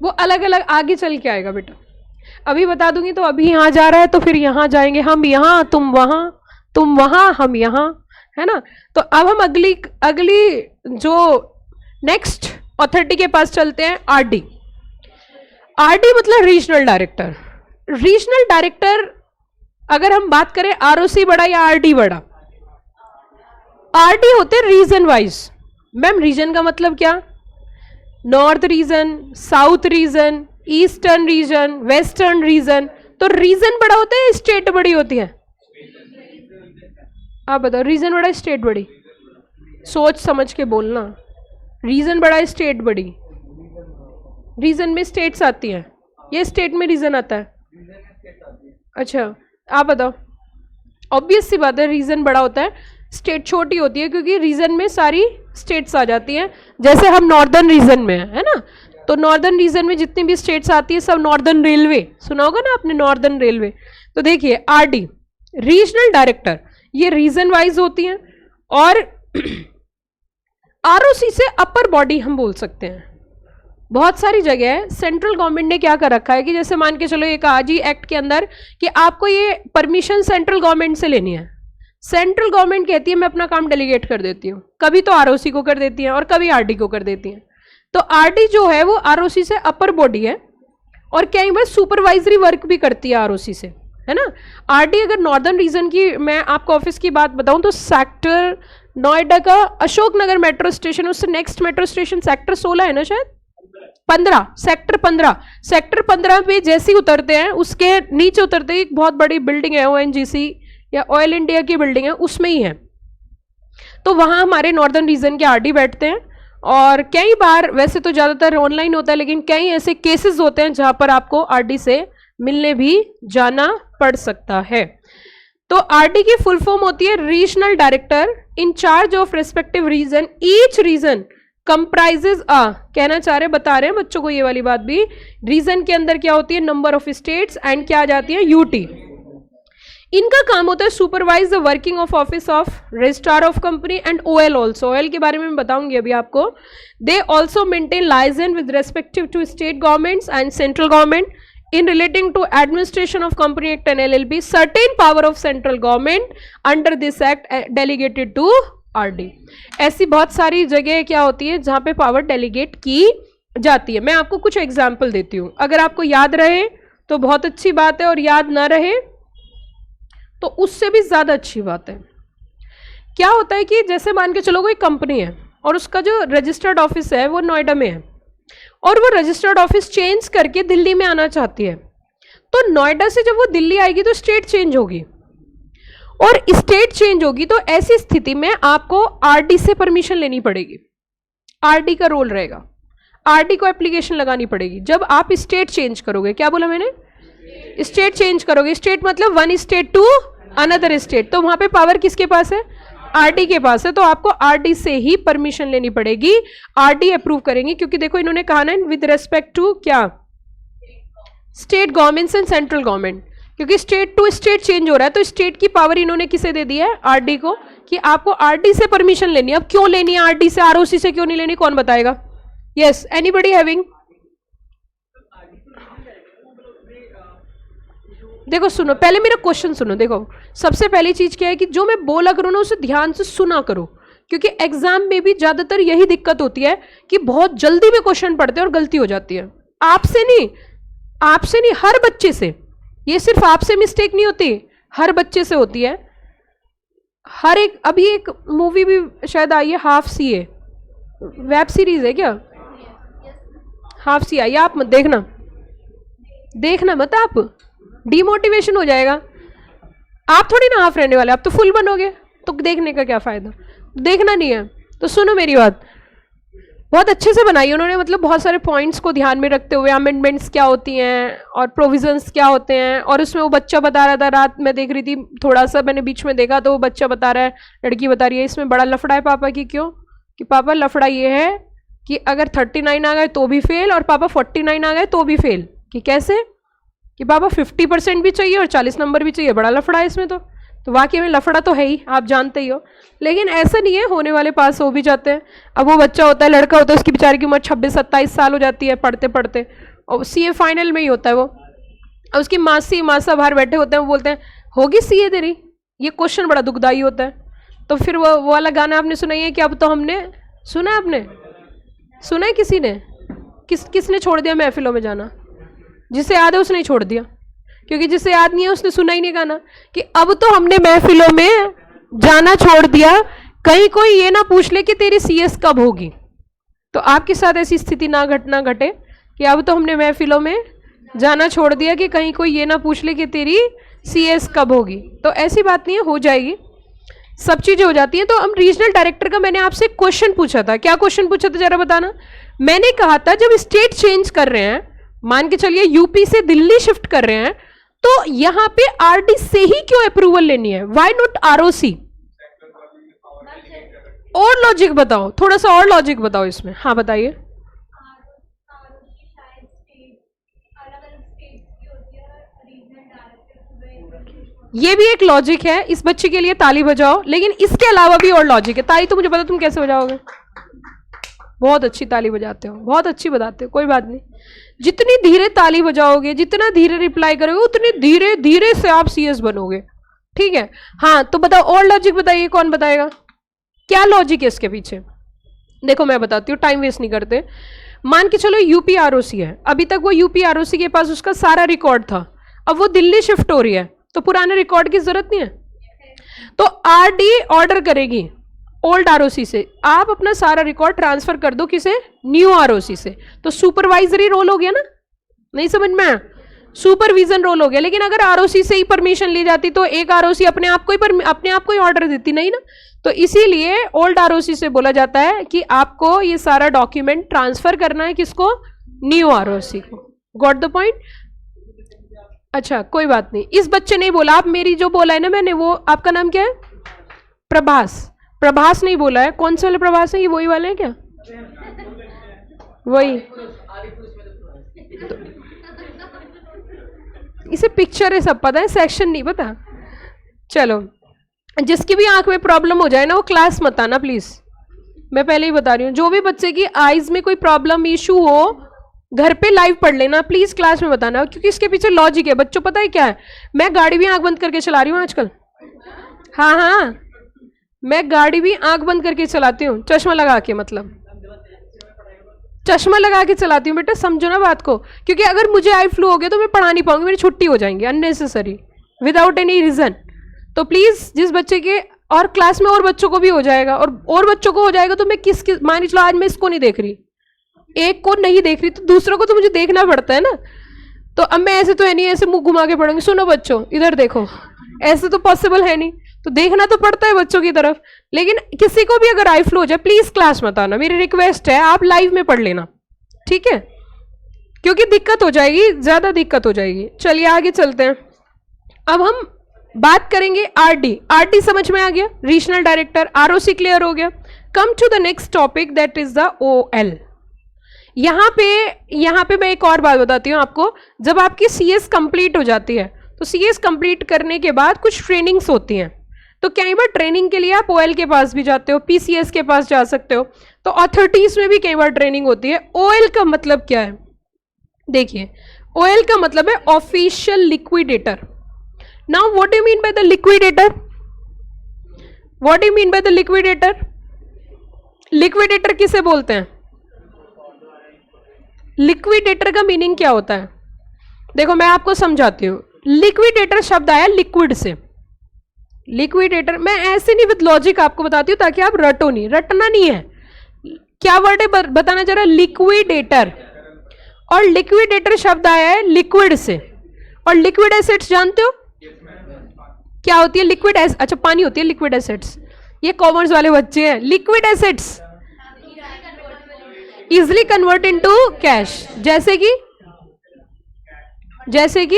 वो अलग अलग आगे चल के आएगा बेटा, अभी बता दूंगी। तो अभी यहाँ जा रहा है तो फिर यहाँ जाएंगे, हम यहाँ, तुम वहां, हम यहाँ, है ना। तो अब हम अगली जो नेक्स्ट अथॉरिटी के पास चलते हैं, आरडी। आरडी मतलब रीजनल डायरेक्टर। रीजनल डायरेक्टर अगर हम बात करें, आरओसी बड़ा या आरडी बड़ा, आरडी होते रीजन वाइज। मैम रीजन का मतलब क्या, north region, south region, eastern region, western region. तो रीजन बड़ा होता है, स्टेट बड़ी होती है? आप बताओ, रीजन बड़ा, स्टेट बड़ी? सोच समझ के बोलना। रीजन बड़ा, स्टेट बड़ी? रीजन में स्टेट्स आती हैं या स्टेट में रीजन आता है? अच्छा, आप बताओ। ऑब्वियस सी बात है, रीजन बड़ा होता है, स्टेट छोटी होती है, क्योंकि रीजन में सारी स्टेट्स आ जाती हैं। जैसे हम नॉर्दर्न रीजन में है ना, तो नॉर्दर्न रीजन में जितनी भी स्टेट्स आती है सब नॉर्दर्न रेलवे, सुना होगा ना आपने, नॉर्दर्न रेलवे। तो देखिए आरडी, रीजनल डायरेक्टर, ये रीजन वाइज होती हैं। और आरओसी से अपर बॉडी हम बोल सकते हैं। बहुत सारी जगह है, सेंट्रल गवर्नमेंट ने क्या कर रखा है कि जैसे मान के चलो एक आज ही एक्ट के अंदर कि आपको ये परमिशन सेंट्रल गवर्नमेंट से लेनी है। सेंट्रल गवर्नमेंट कहती है मैं अपना काम डेलीगेट कर देती हूँ, कभी तो आरओसी को कर देती है और कभी आरडी को कर देती है। तो आरडी जो है वो आरओसी से अपर बॉडी है और कई बार सुपरवाइजरी वर्क भी करती है आरओसी से, है ना। आरडी अगर नॉर्दर्न रीजन की मैं आपको ऑफिस की बात बताऊं तो सेक्टर नोएडा का अशोकनगर मेट्रो स्टेशन, उससे नेक्स्ट मेट्रो स्टेशन सेक्टर 16 है ना, शायद 15, सेक्टर 15 पे जैसे ही उतरते हैं उसके नीचे उतरते ही एक बहुत बड़ी बिल्डिंग है, ओएनजीसी या ऑयल इंडिया की बिल्डिंग है, उसमें ही है। तो वहां हमारे नॉर्दर्न रीजन के आरडी बैठते हैं। और कई बार, वैसे तो ज्यादातर ऑनलाइन होता है, लेकिन कई ऐसे केसेस होते हैं जहां पर आपको आरडी से मिलने भी जाना पड़ सकता है। तो आरडी की फुल फॉर्म होती है regional director in charge of respective region, each region comprises कहना चाह रहे, बता रहे हैं बच्चों को ये वाली बात भी। रीजन के अंदर क्या होती है, नंबर ऑफ स्टेट्स एंड क्या आ जाती है, यूटी। इनका काम होता है supervise the working of office of registrar of company and OL also, OL के बारे में मैं बताऊंगी अभी आपको। They also maintain licence with respective to state governments and central government in relating to administration of company act and LLP, certain power of central government under this act delegated to RD। ऐसी बहुत सारी जगह क्या होती है जहां पे पावर डेलीगेट की जाती है। मैं आपको कुछ एग्जांपल देती हूं, अगर आपको याद रहे तो बहुत अच्छी बात है, और याद ना रहे तो उससे भी ज्यादा अच्छी बात है। क्या होता है कि जैसे मान के चलो कोई कंपनी है और उसका जो रजिस्टर्ड ऑफिस है वो नोएडा में है, और वो रजिस्टर्ड ऑफिस चेंज करके दिल्ली में आना चाहती है। तो नोएडा से जब वो दिल्ली आएगी तो स्टेट चेंज होगी, और स्टेट चेंज होगी तो ऐसी स्थिति में आपको आरडी से परमिशन लेनी पड़ेगी। आरडी का रोल रहेगा, आरडी को एप्लीकेशन लगानी पड़ेगी जब आप स्टेट चेंज करोगे। क्या बोला मैंने, स्टेट चेंज करोगे। स्टेट मतलब one state to another state, तो वहां पे पावर किसके पास है, आरडी के पास है। तो आपको आरडी से ही परमिशन लेनी पड़ेगी, आरडी अप्रूव करेंगे, क्योंकि देखो इन्होंने कहा ना विद रेस्पेक्ट टू क्या, state governments and central government, क्योंकि स्टेट टू स्टेट चेंज हो रहा है। तो स्टेट की पावर इन्होंने किसे दे दी है, आरडी को, कि आपको आरडी से परमिशन लेनी है। अब क्यों लेनी है आरडी से, आरओसी से क्यों नहीं लेनी, कौन बताएगा? Yes, anybody having? देखो सुनो, पहले मेरा क्वेश्चन सुनो। देखो सबसे पहली चीज क्या है कि जो मैं बोला करूँ ना उसे ध्यान से सुना करो, क्योंकि एग्जाम में भी ज्यादातर यही दिक्कत होती है कि बहुत जल्दी में क्वेश्चन पढ़ते हैं और गलती हो जाती है। आपसे नहीं, हर बच्चे से। ये सिर्फ आपसे मिस्टेक नहीं होती, हर बच्चे से होती है। हर एक, अभी एक मूवी भी शायद आई है, हाफ सीए, वेब सीरीज है क्या, हाफ सी आई, आप मत देखना मत, आप डिमोटिवेशन हो जाएगा। आप थोड़ी ना हाफ रहने वाले, आप तो फुल बनोगे, तो देखने का क्या फायदा। देखना नहीं है तो सुनो मेरी बात, बहुत अच्छे से बनाई उन्होंने, मतलब बहुत सारे पॉइंट्स को ध्यान में रखते हुए, अमेंडमेंट्स क्या होती हैं और प्रोविजंस क्या होते हैं। और उसमें वो बच्चा बता रहा था, रात में देख रही थी, थोड़ा सा मैंने बीच में देखा, तो वो बच्चा बता रहा है, लड़की बता रही है इसमें बड़ा लफड़ा है पापा की। क्यों? कि पापा लफड़ा ये है कि अगर 39 आ गए तो भी फेल, और पापा 49 आ गए तो भी फेल। कि कैसे? कि पापा 50% भी चाहिए और 40 नंबर भी चाहिए, बड़ा लफड़ा है इसमें। तो वाकई में लफड़ा तो है ही, आप जानते ही हो। लेकिन ऐसा नहीं है, होने वाले पास हो भी जाते हैं। अब वो बच्चा होता है, लड़का होता है, उसकी बेचारे की उम्र 26-27 साल हो जाती है पढ़ते पढ़ते, और सीए फाइनल में ही होता है वो। अब उसकी मासा बाहर बैठे होते हैं, वो बोलते हैं होगी सीए तेरी। ये क्वेश्चन बड़ा दुखदाई होता है। तो फिर वो वाला गाना आपने सुना ही है कि अब तो हमने सुना है, आपने सुना है किसी ने? किसने छोड़ दिया महफिलों में जाना? जिसे याद है उसने ही छोड़ दिया, क्योंकि जिसे याद नहीं है उसने सुना ही नहीं गाना कि अब तो हमने महफिलों में जाना छोड़ दिया। कहीं कोई ये ना पूछ ले कि तेरी सीएस कब होगी। तो आपके साथ ऐसी स्थिति ना घटे कि अब तो हमने महफिलों में जाना छोड़ दिया कि कहीं कोई ये ना पूछ ले कि तेरी CS कब होगी। तो ऐसी बात नहीं है, हो जाएगी, सब चीजें हो जाती हैं। तो हम रीजनल डायरेक्टर का मैंने आपसे क्वेश्चन पूछा था, क्या क्वेश्चन पूछा था जरा बताना। मैंने कहा था जब स्टेट चेंज कर रहे हैं, मान के चलिए यूपी से दिल्ली शिफ्ट कर रहे हैं, तो यहां पे RD से ही क्यों अप्रूवल लेनी है, व्हाई नॉट ROC। और लॉजिक बताओ, थोड़ा सा और लॉजिक बताओ इसमें। हाँ बताइए। ये भी एक लॉजिक है, इस बच्चे के लिए ताली बजाओ। लेकिन इसके अलावा भी और लॉजिक है। ताली तो मुझे पता तुम कैसे बजाओगे, बहुत अच्छी ताली बजाते हो, बहुत अच्छी बजाते हो, कोई बात नहीं। जितनी धीरे ताली बजाओगे, जितना धीरे रिप्लाई करोगे, उतनी धीरे धीरे से आप CS बनोगे, ठीक है। हाँ तो बताओ और लॉजिक बताइए, कौन बताएगा, क्या लॉजिक है इसके पीछे। देखो मैं बताती हूँ, टाइम वेस्ट नहीं करते। मान के चलो यूपी ROC है, अभी तक वो यूपी ROC के पास उसका सारा रिकॉर्ड था, अब वो दिल्ली शिफ्ट हो रही है, तो पुराने रिकॉर्ड की जरूरत नहीं है। तो RD ऑर्डर करेगी ओल्ड ROC से, आप अपना सारा रिकॉर्ड ट्रांसफर कर दो किसे, न्यू ROC से। तो सुपरवाइजरी रोल हो गया ना, नहीं समझ में आया, सुपरविजन रोल हो गया। लेकिन अगर ROC से ही परमिशन ली जाती तो एक ROC अपने आप को ही ऑर्डर देती, नहीं ना। तो इसीलिए ओल्ड ROC से बोला जाता है कि आपको ये सारा डॉक्यूमेंट ट्रांसफर करना है, किसको, न्यू ROC को। Got the point. अच्छा कोई बात नहीं, इस बच्चे ने बोला, आप मेरी जो बोला है ना मैंने, वो आपका नाम क्या है, प्रभास। प्रभास नहीं बोला है, कौन से वाले प्रभास है, ये वही वाले हैं क्या, वही। इसे पिक्चर है सब पता है, सेक्शन नहीं पता। चलो जिसकी भी आंख में प्रॉब्लम हो जाए ना, वो क्लास मत आना प्लीज, मैं पहले ही बता रही हूँ। जो भी बच्चे की आईज में कोई प्रॉब्लम इशू हो, घर पे लाइव पढ़ लेना प्लीज, क्लास में बताना, क्योंकि इसके पीछे लॉजिक है। बच्चों पता है क्या है, मैं गाड़ी भी आंख बंद करके चला रही हूँ आजकल। हाँ मैं गाड़ी भी आंख बंद करके चलाती हूँ, चश्मा लगा के, मतलब चश्मा लगा के चलाती हूँ बेटा, समझो ना बात को। क्योंकि अगर मुझे आई फ्लू हो गया तो मैं पढ़ा नहीं पाऊंगी, मेरी छुट्टी हो जाएंगी अननेसेसरी विदाउट एनी रीजन। तो प्लीज जिस बच्चे के, और क्लास में और बच्चों को भी हो जाएगा, और बच्चों को हो जाएगा, तो मैं किस मान लो आज मैं इसको नहीं देख रही, एक को नहीं देख रही, तो दूसरों को तो मुझे देखना पड़ता है ना। तो अब मैं ऐसे तो है नहीं, ऐसे मुंह घुमा के पढ़ूंगी, सुनो बच्चों इधर देखो, ऐसे तो पॉसिबल है नहीं, तो देखना तो पड़ता है बच्चों की तरफ। लेकिन किसी को भी अगर आई फ्लू हो जाए, प्लीज क्लास मत आना, मेरी रिक्वेस्ट है, आप लाइव में पढ़ लेना, ठीक है, क्योंकि दिक्कत हो जाएगी, ज्यादा दिक्कत हो जाएगी। चलिए आगे चलते हैं। अब हम बात करेंगे RD समझ में आ गया, रीजनल डायरेक्टर। ROC क्लियर हो गया। Come to the next topic, that is the OL। यहाँ पे मैं एक और बात बताती हूँ आपको। जब आपकी CS कंप्लीट हो जाती है, तो CS कंप्लीट करने के बाद कुछ ट्रेनिंग्स होती हैं, तो कई बार ट्रेनिंग के लिए आप OL के पास भी जाते हो, PCS के पास जा सकते हो, तो अथॉरिटीज में भी कई बार ट्रेनिंग होती है। OL का मतलब क्या है, देखिए OL का मतलब है official liquidator. Now what do you mean by the liquidator, what do you mean by the liquidator, liquidator किसे बोलते हैं, लिक्विडेटर का मीनिंग क्या होता है, देखो मैं आपको समझाती हूं। लिक्विडेटर शब्द आया लिक्विड से, लिक्विडेटर, मैं ऐसे नहीं विद लॉजिक आपको बताती हूँ ताकि आप रटो नहीं, रटना नहीं है। क्या वर्ड है बताना जरा, लिक्विडेटर। और लिक्विडेटर शब्द आया है लिक्विड से। और लिक्विड एसिड्स जानते हो क्या होती है, लिक्विड अच्छा पानी होती है लिक्विड एसिड्स, ये कॉमर्स वाले बच्चे हैं। Liquid acids easily convert into cash, जैसे कि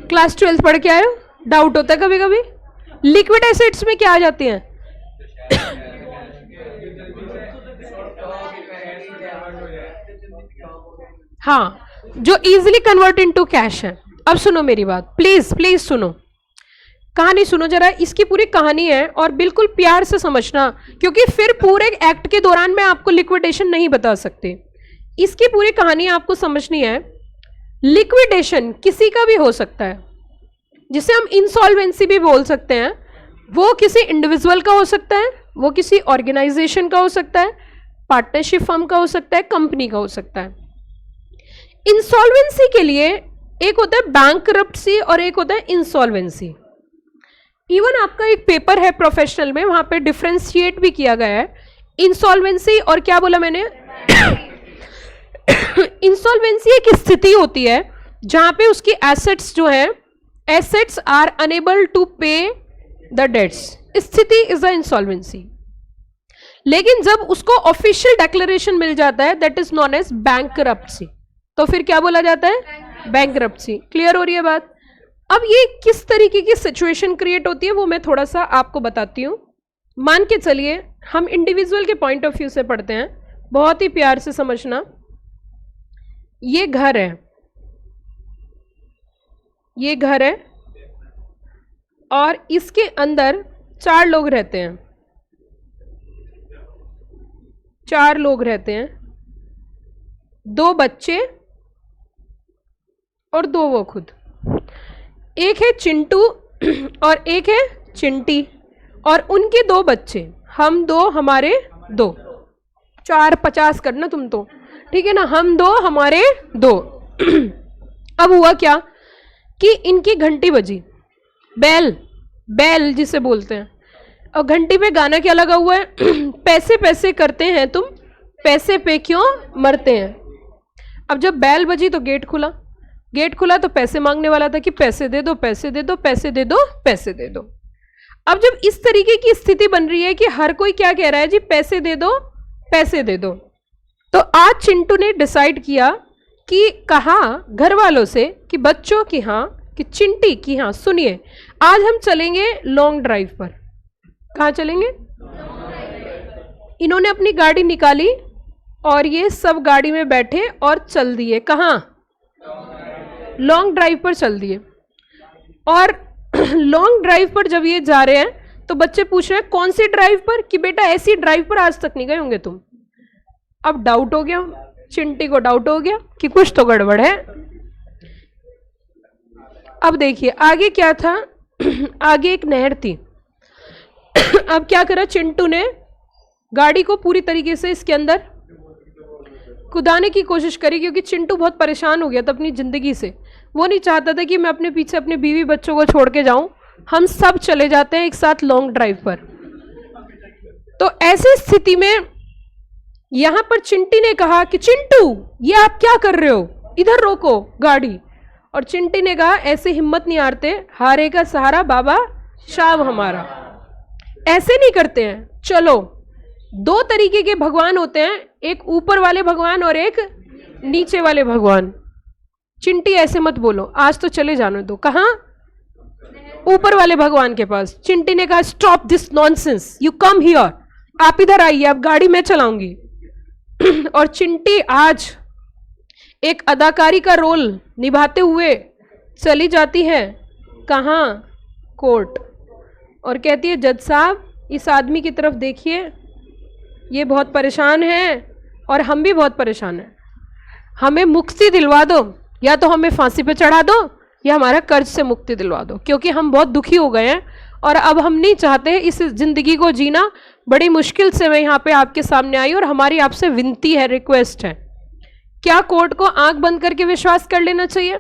क्लास 12 पढ़ के आए हो, डाउट होता है कभी कभी। लिक्विड एसिड्स में क्या आ जाती हैं, हाँ, जो इजिली कन्वर्ट इनटू कैश है। अब सुनो मेरी बात, प्लीज प्लीज सुनो, कहानी सुनो जरा, इसकी पूरी कहानी है और बिल्कुल प्यार से समझना, क्योंकि फिर पूरे एक्ट के दौरान मैं आपको लिक्विडेशन नहीं बता सकती। इसकी पूरी कहानी आपको समझनी है। लिक्विडेशन किसी का भी हो सकता है, जिसे हम इंसॉल्वेंसी भी बोल सकते हैं। वो किसी इंडिविजुअल का हो सकता है, वो किसी ऑर्गेनाइजेशन का हो सकता है, पार्टनरशिप फर्म का हो सकता है, कंपनी का हो सकता है। इंसॉल्वेंसी के लिए एक होता है बैंकरप्सी और एक होता है इंसॉल्वेंसी। इवन आपका एक पेपर है प्रोफेशनल में, वहां पे डिफरेंशिएट भी किया गया है इंसॉल्वेंसी और क्या बोला मैंने इंसॉल्वेंसी एक स्थिति होती है जहां पे उसकी एसेट्स जो है, assets are unable to pay the debts, स्थिति इज अ इंसॉल्वेंसी। लेकिन जब उसको ऑफिशियल डेक्लेरेशन मिल जाता है, that is known as bankruptcy, तो फिर क्या बोला जाता है, बैंकरप्सी। क्लियर हो रही है बात? अब ये किस तरीके की सिचुएशन क्रिएट होती है वो मैं थोड़ा सा आपको बताती हूं। मान के चलिए हम इंडिविजुअल के पॉइंट ऑफ व्यू से पढ़ते हैं, बहुत ही प्यार से समझना। ये घर है, ये घर है और इसके अंदर 4 लोग रहते हैं, 4 लोग रहते हैं, 2 बच्चे और 2 वो खुद। एक है चिंटू और एक है चिंटी और उनके 2 बच्चे, हम 2 हमारे 2, 4 50 करना तुम तो, ठीक है ना, हम 2 हमारे 2। अब हुआ क्या कि इनकी घंटी बजी, बेल, बेल जिसे बोलते हैं, और घंटी पे गाना क्या लगा हुआ है, पैसे पैसे करते हैं तुम, पैसे पे क्यों मरते हैं। अब जब बेल बजी तो गेट खुला, गेट खुला तो पैसे मांगने वाला था कि पैसे दे दो, पैसे दे दो, पैसे दे दो, पैसे दे दो। अब जब इस तरीके की स्थिति बन रही है कि हर कोई क्या कह रहा है जी, पैसे दे दो, पैसे दे दो, तो आज चिंटू ने डिसाइड किया कि कहा घर वालों से कि बच्चों की हाँ, कि चिंटी की हाँ, सुनिए आज हम चलेंगे लॉन्ग ड्राइव पर। कहाँ चलेंगे? इन्होंने अपनी गाड़ी निकाली और ये सब गाड़ी में बैठे और चल दिए। कहाँ? लॉन्ग ड्राइव पर चल दिए। और लॉन्ग ड्राइव पर जब ये जा रहे हैं तो बच्चे पूछ रहे हैं कौन सी ड्राइव पर, कि बेटा ऐसी ड्राइव पर आज तक नहीं गए होंगे तुम। अब डाउट हो गया, चिंटी को डाउट हो गया कि कुछ तो गड़बड़ है। अब देखिए आगे क्या था, आगे एक नहर थी। अब क्या करा चिंटू ने, गाड़ी को पूरी तरीके से इसके अंदर कुदाने की कोशिश करी, क्योंकि चिंटू बहुत परेशान हो गया था अपनी जिंदगी से। वो नहीं चाहता था कि मैं अपने पीछे अपने बीवी बच्चों को छोड़ के जाऊं, हम सब चले जाते हैं एक साथ लॉन्ग ड्राइव पर। तो ऐसी स्थिति में यहां पर चिंटी ने कहा कि चिंटू ये आप क्या कर रहे हो, इधर रोको गाड़ी। और चिंटी ने कहा ऐसे हिम्मत नहीं हारते, हारे का सहारा बाबा शाम हमारा, ऐसे नहीं करते हैं। चलो 2 तरीके के भगवान होते हैं, एक ऊपर वाले भगवान और एक नीचे वाले भगवान। चिंटी ऐसे मत बोलो, आज तो चले जाने दो। कहाँ? ऊपर वाले भगवान के पास। चिंटी ने कहा stop this nonsense, you come here, आप इधर आइए, अब गाड़ी मैं चलाऊंगी। और चिंटी आज एक अदाकारी का रोल निभाते हुए चली जाती है कहाँ? कोर्ट। और कहती है जज साहब इस आदमी की तरफ देखिए, ये बहुत परेशान है और हम भी बहुत परेशान हैं, हमें मुक्ति दिलवा दो, या तो हमें फांसी पे चढ़ा दो या हमारा कर्ज से मुक्ति दिलवा दो, क्योंकि हम बहुत दुखी हो गए हैं और अब हम नहीं चाहते इस जिंदगी को जीना। बड़ी मुश्किल से मैं यहाँ पे आपके सामने आई और हमारी आपसे विनती है, रिक्वेस्ट है। क्या कोर्ट को आंख बंद करके विश्वास कर लेना चाहिए?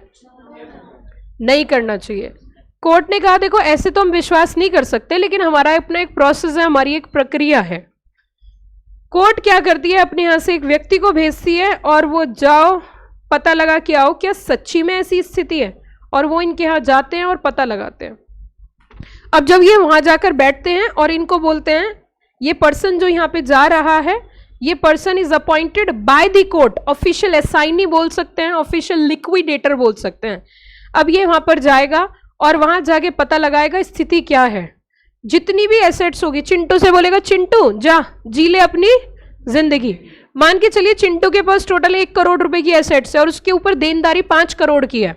नहीं करना चाहिए। कोर्ट ने कहा देखो ऐसे तो हम विश्वास नहीं कर सकते, लेकिन हमारा अपना एक प्रोसेस है, हमारी एक प्रक्रिया है। कोर्ट क्या करती है, अपने यहां से एक व्यक्ति को भेजती है और वो जाओ पता लगा के आओ क्या सच्ची में ऐसी स्थिति है, और वो इनके यहाँ जाते हैं और पता लगाते हैं। अब जब ये वहां जाकर बैठते हैं और इनको बोलते हैं ये पर्सन जो यहाँ पे जा रहा है, ये person is appointed by the court, official assignee बोल सकते हैं, ऑफिशियल लिक्विडेटर बोल सकते हैं। अब ये वहां पर जाएगा और वहां जाके पता लगाएगा स्थिति क्या है, जितनी भी एसेट्स होगी। चिंटू से बोलेगा चिंटू जा जी ले अपनी जिंदगी। मान के चलिए चिंटू के पास टोटल 1 करोड़ रुपए की एसेट्स है और उसके ऊपर देनदारी 5 करोड़ की है।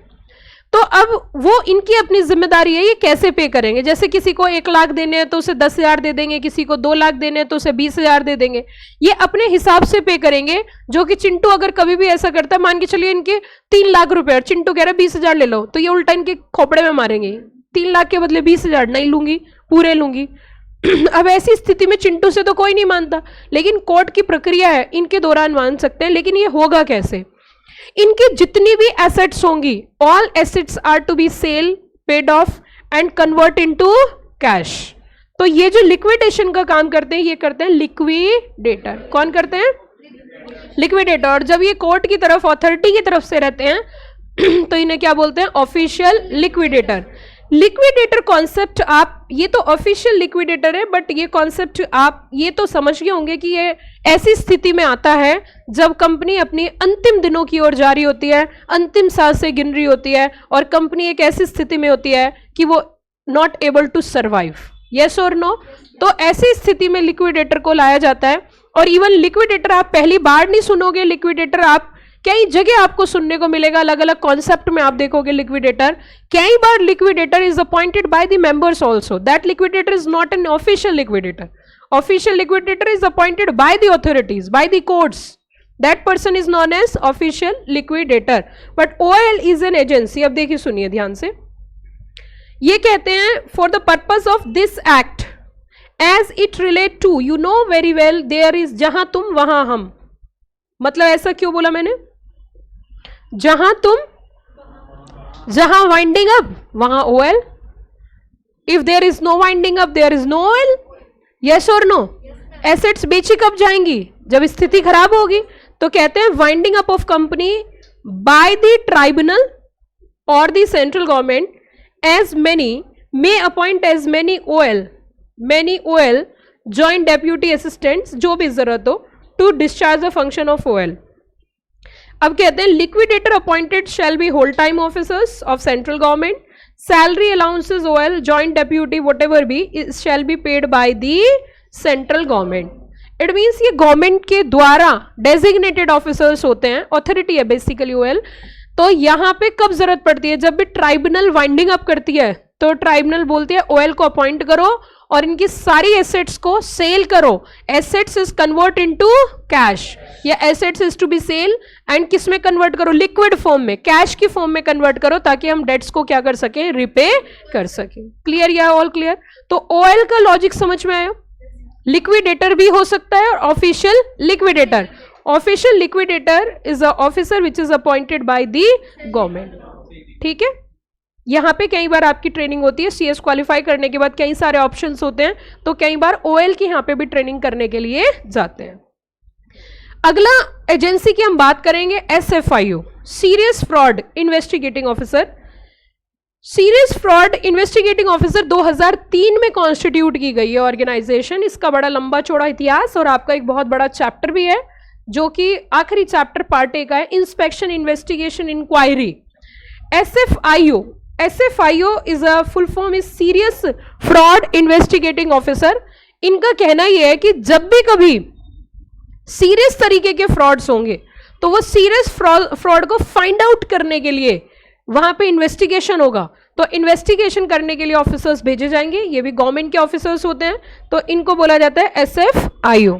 तो अब वो इनकी अपनी जिम्मेदारी है ये कैसे पे करेंगे। जैसे किसी को 1 लाख देने हैं तो उसे 10,000 दे देंगे, किसी को 2 लाख देने हैं तो उसे 20,000 दे देंगे। ये अपने हिसाब से पे करेंगे। जो कि चिंटू अगर कभी भी ऐसा करता है, मान के चलिए इनके 3 लाख रुपए और चिंटू कह रहा है 20,000 ले लो, तो ये उल्टा इनके खोपड़े में मारेंगे, 3 लाख के बदले 20,000 नहीं लूंगी, पूरे लूंगी। अब ऐसी स्थिति में चिंटू से तो कोई नहीं मानता, लेकिन कोर्ट की प्रक्रिया है, इनके दौरान मान सकते हैं। लेकिन ये होगा कैसे? इनके जितनी भी एसेट्स होंगी, all assets are to be sell, paid off and convert into cash. तो ये जो लिक्विडेशन का काम करते हैं ये करते हैं लिक्विडेटर। कौन करते हैं? लिक्विडेटर। और जब ये कोर्ट की तरफ, अथॉरिटी की तरफ से रहते हैं तो इन्हें क्या बोलते हैं? Official liquidator. लिक्विडेटर कॉन्सेप्ट आप, ये तो ऑफिशियल लिक्विडेटर है, बट ये कॉन्सेप्ट आप ये तो समझ गए होंगे कि ये ऐसी स्थिति में आता है जब कंपनी अपनी अंतिम दिनों की ओर जा रही होती है, अंतिम सांसें गिन रही होती है, और कंपनी एक ऐसी स्थिति में होती है कि वो not able to survive. Yes और नो? तो ऐसी स्थिति में लिक्विडेटर को लाया जाता है। और इवन लिक्विडेटर आप पहली बार नहीं सुनोगे, लिक्विडेटर आप कई जगह आपको सुनने को मिलेगा, अलग अलग कॉन्सेप्ट में आप देखोगे लिक्विडेटर। कई बार liquidator is appointed by the members also, that liquidator is not an official liquidator. Official liquidator is appointed by the authorities, by the courts, that person is known as official liquidator. But OL is an agency. अब देखिए, सुनिए ध्यान से, ये कहते हैं for the purpose of this act as it relate to, you know very well, there is, जहां तुम वहां हम। मतलब ऐसा क्यों बोला मैंने? जहां तुम, जहां वाइंडिंग अप वहां OL, if there is no winding up there is no OL. Yes और नो? एसेट्स बेची कब जाएंगी? जब स्थिति खराब होगी। तो कहते हैं winding up of company by the tribunal और the central government as many may appoint as many OL joint deputy assistants, जो भी जरूरत हो, to discharge the function of OL। अब कहते हैं liquidator appointed shall be whole time officers of central government, salary allowances OL joint deputy whatever be shall be paid by the central government। It means ये गवर्नमेंट के द्वारा डेजिग्नेटेड ऑफिसर्स होते हैं, ऑथोरिटी है बेसिकली ओएल। तो यहां पे कब जरूरत पड़ती है? जब भी ट्राइब्यूनल वाइंडिंग अप करती है तो ट्राइब्यूनल बोलती है ओएल को अपॉइंट करो और इनकी सारी एसेट्स को सेल करो। Assets is convert into cash, या assets is to be sell and किस में कन्वर्ट करो? लिक्विड फॉर्म में, कैश की फॉर्म में कन्वर्ट करो, ताकि हम डेट्स को क्या कर सकें? रिपे कर सकें। क्लियर? या ऑल क्लियर? तो ओएल का लॉजिक समझ में आया? लिक्विडेटर भी हो सकता है और official liquidator. Official liquidator is a officer which is appointed by the government. ठीक है? यहां पे कई बार आपकी ट्रेनिंग होती है, सीएस क्वालिफाई करने के बाद कई सारे ऑप्शंस होते हैं, तो कई बार ओएल की यहां पे भी ट्रेनिंग करने के लिए जाते हैं। अगला एजेंसी की हम बात करेंगे SFIO, serious fraud investigating officer. Serious fraud investigating officer 2003 में कॉन्स्टिट्यूट की गई है ऑर्गेनाइजेशन। इसका बड़ा लंबा चौड़ा इतिहास और आपका एक बहुत बड़ा चैप्टर भी है, जो कि आखिरी चैप्टर पार्ट ए का है, inspection investigation inquiry. SFIO is a full form is serious fraud investigating officer. इनका कहना यह है कि जब भी कभी सीरियस तरीके के फ्रॉड्स होंगे तो वो सीरियस फ्रॉड को फाइंड आउट करने के लिए वहां पे इन्वेस्टिगेशन होगा। तो इन्वेस्टिगेशन करने के लिए ऑफिसर्स भेजे जाएंगे, ये भी गवर्नमेंट के ऑफिसर्स होते हैं, तो इनको बोला जाता है SFIO.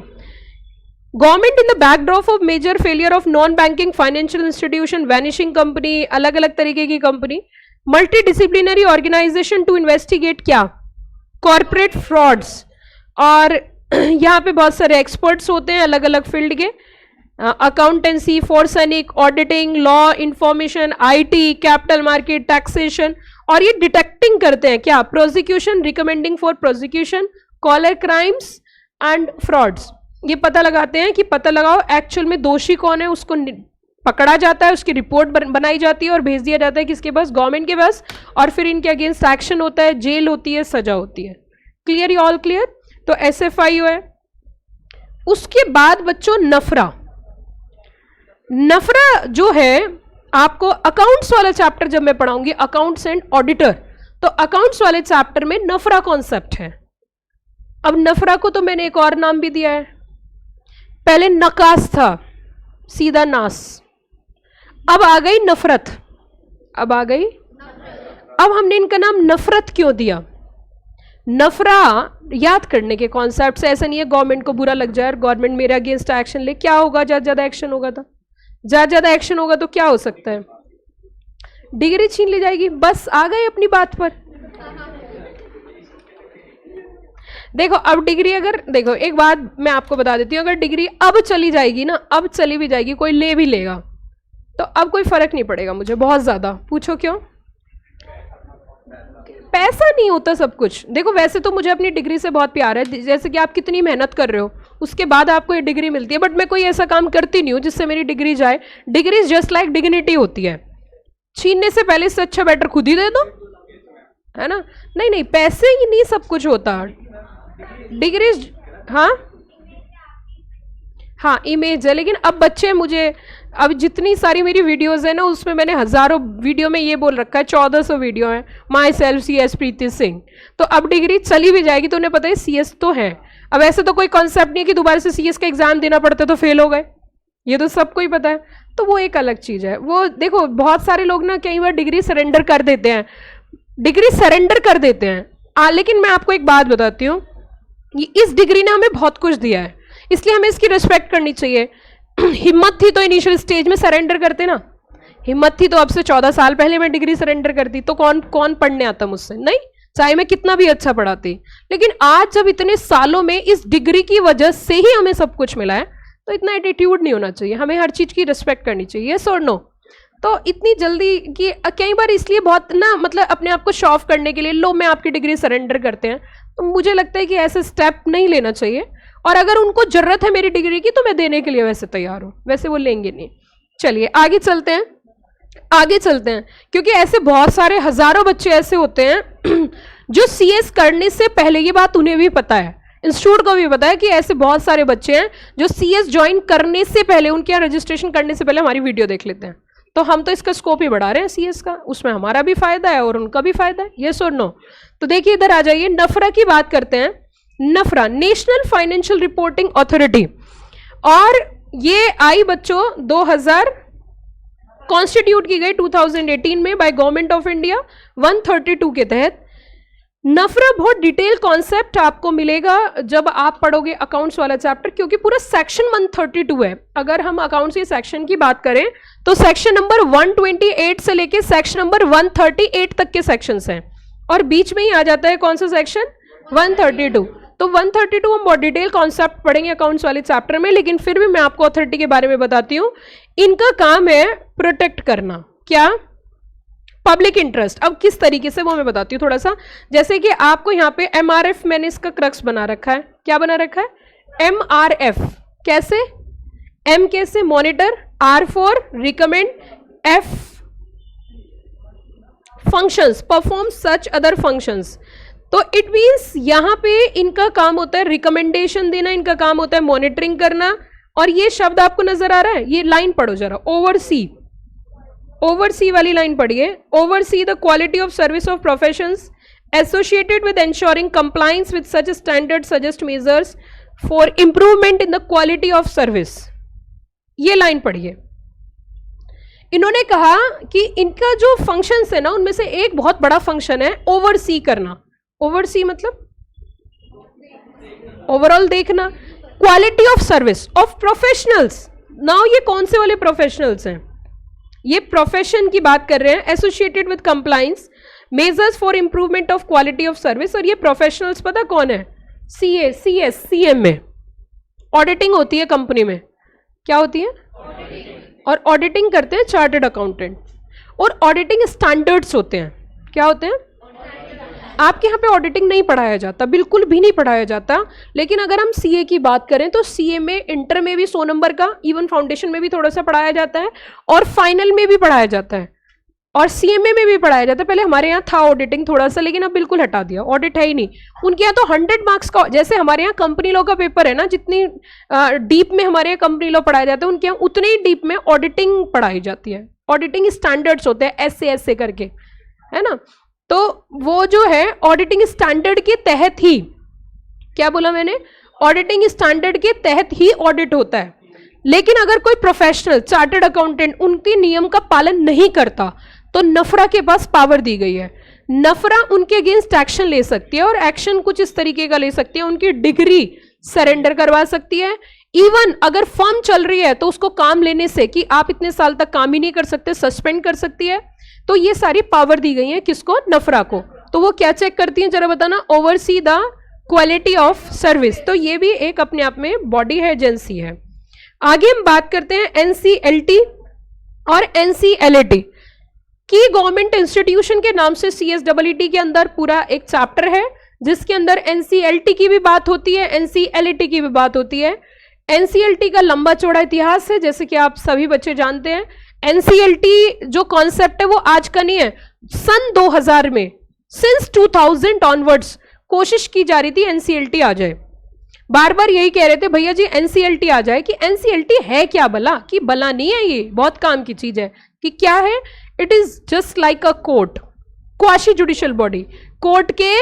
Government in the backdrop of major failure of non banking financial institution, vanishing company, अलग अलग तरीके की company, multi disciplinary organisation to investigate क्या? Corporate frauds. और यहाँ पे बहुत सारे एक्सपर्ट्स होते हैं अलग अलग फील्ड के, accountancy, forensic, auditing, law, information, IT, capital market, taxation, और ये डिटेक्टिंग करते हैं क्या? Prosecution, recommending for prosecution, collar crimes and frauds. ये पता लगाते हैं कि पता लगाओ एक्चुअल में दोषी कौन है, उसको पकड़ा जाता है, उसकी रिपोर्ट बनाई जाती है और भेज दिया जाता है किसके पास? गवर्नमेंट के पास, और फिर इनके अगेंस्ट एक्शन होता है, जेल होती है, सजा होती है। क्लियर? ये ऑल क्लियर? तो एसएफआईओ है। उसके बाद बच्चों नफरा। नफरा जो है आपको अकाउंट्स वाला चैप्टर जब मैं पढ़ाऊंगी, अकाउंट्स एंड ऑडिटर, तो अकाउंट्स वाले चैप्टर में नफरा कॉन्सेप्ट है। अब नफरा को तो मैंने एक और नाम भी दिया है, पहले नकास था, सीधा नास, अब आ गई नफरत। अब आ गई, अब हमने इनका नाम नफरत क्यों दिया? नफरा याद करने के कॉन्सेप्ट से, ऐसा नहीं है गवर्नमेंट को बुरा लग जाए और गवर्नमेंट मेरे अगेंस्ट एक्शन ले। क्या होगा? ज्यादा ज्यादा एक्शन होगा, तो ज्यादा एक्शन होगा तो क्या हो सकता है? डिग्री छीन ली जाएगी। बस आ गए अपनी बात पर। देखो अब डिग्री, अगर देखो एक बात मैं आपको बता देती हूँ, अगर डिग्री अब चली जाएगी ना, अब चली भी जाएगी, कोई ले भी लेगा, तो अब कोई फर्क नहीं पड़ेगा मुझे बहुत ज्यादा। पूछो क्यों? पैसा नहीं होता सब कुछ। देखो वैसे तो मुझे अपनी डिग्री से बहुत प्यार है, जैसे कि आप कितनी मेहनत कर रहे हो उसके बाद आपको ये डिग्री मिलती है, बट मैं कोई ऐसा काम करती नहीं हूँ जिससे मेरी डिग्री जाए। डिग्री जस्ट लाइक डिग्निटी होती है, छीनने से पहले इससे अच्छा बेटर खुद ही दे दो, है ना। नहीं नहीं, पैसे ही नहीं सब कुछ होता, डिग्री। हाँ हाँ, इमेज है, लेकिन अब बच्चे मुझे, अब जितनी सारी मेरी वीडियोस है ना उसमें मैंने हजारों वीडियो में ये बोल रखा है, 1400 वीडियो है, माई सेल्फ CS प्रीति सिंह। तो अब डिग्री चली भी जाएगी तो उन्हें पता है CS तो है। अब ऐसे तो कोई कॉन्सेप्ट नहीं है कि दोबारा से CS का एग्जाम देना पड़ता तो फेल हो गए, ये तो सबको ही पता है। तो वो एक अलग चीज है। वो देखो बहुत सारे लोग ना कई बार डिग्री सरेंडर कर देते हैं, डिग्री सरेंडर कर देते हैं। लेकिन मैं आपको एक बात बताती हूँ, इस डिग्री ने हमें बहुत कुछ दिया है, इसलिए हमें इसकी रिस्पेक्ट करनी चाहिए। हिम्मत थी तो इनिशियल स्टेज में सरेंडर करते ना, हिम्मत थी तो अब से 14 साल पहले मैं डिग्री सरेंडर करती, तो कौन कौन पढ़ने आता मुझसे, नहीं, चाहे मैं कितना भी अच्छा पढ़ाती। लेकिन आज जब इतने सालों में इस डिग्री की वजह से ही हमें सब कुछ मिला है, तो इतना एटीट्यूड नहीं होना चाहिए, हमें हर चीज की रिस्पेक्ट करनी चाहिए, यस और नो। तो इतनी जल्दी कि कई बार इसलिए बहुत ना, मतलब अपने आप को शो ऑफ करने के लिए लो मैं आपकी डिग्री सरेंडर करते हैं, तो मुझे लगता है कि ऐसे स्टेप नहीं लेना चाहिए। और अगर उनको जरूरत है मेरी डिग्री की तो मैं देने के लिए वैसे तैयार हूं, वैसे वो लेंगे नहीं। चलिए आगे चलते हैं, आगे चलते हैं, क्योंकि ऐसे बहुत सारे हजारों बच्चे ऐसे होते हैं जो CS करने से पहले, ये बात उन्हें भी पता है, इंस्टीट्यूट को भी पता है कि ऐसे बहुत सारे बच्चे हैं जो CS ज्वाइन करने से पहले, उनके यहाँ रजिस्ट्रेशन करने से पहले हमारी वीडियो देख लेते हैं। तो हम तो इसका स्कोप ही बढ़ा रहे हैं CS का, उसमें हमारा भी फायदा है और उनका भी फायदा है, यस और नो। तो देखिए इधर आ जाइए, नफरा की बात करते हैं। नफरा, नेशनल फाइनेंशियल रिपोर्टिंग अथॉरिटी, और ये आई बच्चों 2000 कॉन्स्टिट्यूट की गई 2018 में बाय गवर्नमेंट ऑफ इंडिया 132 के तहत। नफरा बहुत डिटेल कॉन्सेप्ट आपको मिलेगा जब आप पढ़ोगे अकाउंट्स वाला चैप्टर, क्योंकि पूरा सेक्शन 132 है। अगर हम अकाउंट्स के सेक्शन की बात करें तो सेक्शन नंबर 128 से लेके सेक्शन नंबर 138 तक के सेक्शंस हैं, और बीच में ही आ जाता है कौन सा सेक्शन, 132। तो 132 हम बहुत डिटेल कॉन्सेप्ट पढ़ेंगे अकाउंट्स वाले चैप्टर में, लेकिन फिर भी मैं आपको अथॉरिटी के बारे में बताती हूं। इनका काम है प्रोटेक्ट करना, क्या, पब्लिक इंटरेस्ट। अब किस तरीके से वो मैं बताती हूँ थोड़ा सा। जैसे कि आपको यहाँ पे MRF मैंने इसका क्रक्स बना रखा है, क्या बना रखा है, MRF। कैसे, M कैसे, monitor, R for recommend, F functions, perform such other functions. तो इट मीन्स यहाँ पे इनका काम होता है रिकमेंडेशन देना, इनका काम होता है मॉनिटरिंग करना। और ये शब्द आपको नजर आ रहा है, ये लाइन पढ़ो जरा, ओवरसी, ओवरसी वाली लाइन पढ़िए। Oversee the quality of service of professions associated with ensuring compliance with such standard, suggest measures for improvement in the quality of service, ये लाइन पढ़िए। इन्होंने कहा कि इनका जो फंक्शंस है ना, उनमें से एक बहुत बड़ा फंक्शन है ओवरसी करना। ओवरसी मतलब ओवरऑल देखना, quality of service of professionals. Now ये कौन से वाले प्रोफेशनल्स हैं, ये प्रोफेशन की बात कर रहे हैं, associated with compliance measures for improvement of quality of service. और ये प्रोफेशनल्स पता कौन है, CA, CS, CM में ऑडिटिंग होती है कंपनी में, क्या होती है, और ऑडिटिंग करते हैं चार्टर्ड अकाउंटेंट, और ऑडिटिंग स्टैंडर्ड्स होते हैं, क्या होते हैं। आपके यहाँ पे ऑडिटिंग नहीं पढ़ाया जाता, बिल्कुल भी नहीं पढ़ाया जाता। लेकिन अगर हम CA की बात करें तो CA में इंटर में भी 100 नंबर का, इवन फाउंडेशन में भी थोड़ा सा पढ़ाया जाता है, और फाइनल में भी पढ़ाया जाता है, और CMA में भी पढ़ाया जाता है। पहले हमारे यहाँ था ऑडिटिंग थोड़ा सा, लेकिन अब बिल्कुल हटा दिया, ऑडिट है ही नहीं उनके यहाँ। तो 100 मार्क्स का, जैसे हमारे यहाँ कंपनी लॉ का पेपर है ना, जितनी डीप में हमारे यहाँ कंपनी लॉ पढ़ाया जाता है, उनके यहाँ उतने ही डीप में ऑडिटिंग पढ़ाई जाती है। ऑडिटिंग स्टैंडर्ड्स होते हैं SA करके, है ना। तो वो जो है ऑडिटिंग स्टैंडर्ड के तहत ही, क्या बोला मैंने, ऑडिटिंग स्टैंडर्ड के तहत ही ऑडिट होता है। लेकिन अगर कोई प्रोफेशनल चार्टर्ड अकाउंटेंट उनके नियम का पालन नहीं करता तो नफरा के पास पावर दी गई है, नफरा उनके अगेंस्ट एक्शन ले सकती है, और एक्शन कुछ इस तरीके का ले सकती है, उनकी डिग्री सरेंडर करवा सकती है। इवन अगर फर्म चल रही है तो उसको काम लेने से कि आप इतने साल तक काम ही नहीं कर सकते, सस्पेंड कर सकती है। तो ये सारी पावर दी गई है किसको, नफरा को। तो वो क्या चेक करती है जरा बताना, oversee the quality of service. तो ये भी एक अपने आप में बॉडी है, एजेंसी है। आगे हम बात करते हैं NCLT और NCLAT। की गवर्नमेंट इंस्टीट्यूशन के नाम से CSEET के अंदर पूरा एक चैप्टर है जिसके अंदर NCLT की भी बात होती है, NCLAT की भी बात होती है। NCLT का लंबा चौड़ा इतिहास है, जैसे कि आप सभी बच्चे जानते हैं। NCLT जो कॉन्सेप्ट है वो आज का नहीं है, सन 2000 में, सिंस 2000 ऑनवर्ड्स कोशिश की जा रही थी NCLT आ जाए। बार बार यही कह रहे थे भैया जी NCLT आ जाए, कि NCLT है क्या भला, कि भला नहीं है, ये बहुत काम की चीज है, कि क्या है, it is just like a court, quasi judicial body, court के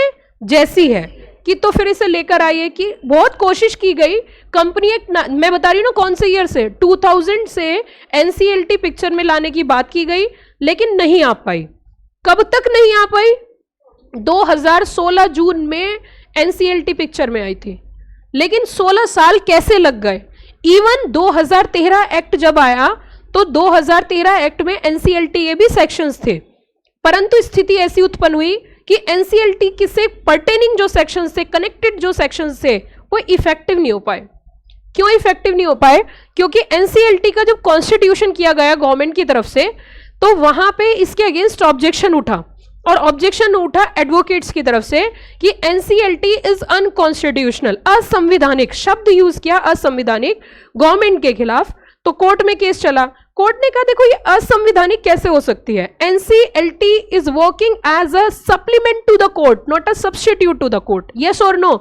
जैसी है। कि तो फिर इसे लेकर आइए कि बहुत कोशिश की गई, कंपनी एक, मैं बता रही हूँ ना कौन से ईयर से, 2000 से NCLT पिक्चर में लाने की बात की गई, लेकिन नहीं आ पाई। कब तक नहीं आ पाई? 2016 जून में NCLT पिक्चर में आई थी, लेकिन 16 साल कैसे लग गए। इवन 2013 एक्ट जब आया तो 2013 एक्ट में NCLT के भी सेक्शंस थे, परंतु स्थिति ऐसी उत्पन्न हुई कि NCLT की से पर्टेनिंग जो सेक्शंस थे, कनेक्टेड जो सेक्शंस थे, वो इफेक्टिव नहीं हो पाए। क्यों इफेक्टिव नहीं हो पाए? क्योंकि NCLT का जब कॉन्स्टिट्यूशन किया गया गवर्नमेंट की तरफ से, तो वहां पे इसके अगेंस्ट ऑब्जेक्शन उठा, और ऑब्जेक्शन उठा एडवोकेट्स की तरफ से कि NCLT इज अनकॉन्स्टिट्यूशनल, असंविधानिक, शब्द यूज किया असंविधानिक, गवर्नमेंट के खिलाफ। तो कोर्ट में केस चला, कोर्ट ने कहा देखो ये असंविधानिक कैसे हो सकती है, NCLT is working as a supplement to the court, not a substitute to the court. Yes और no?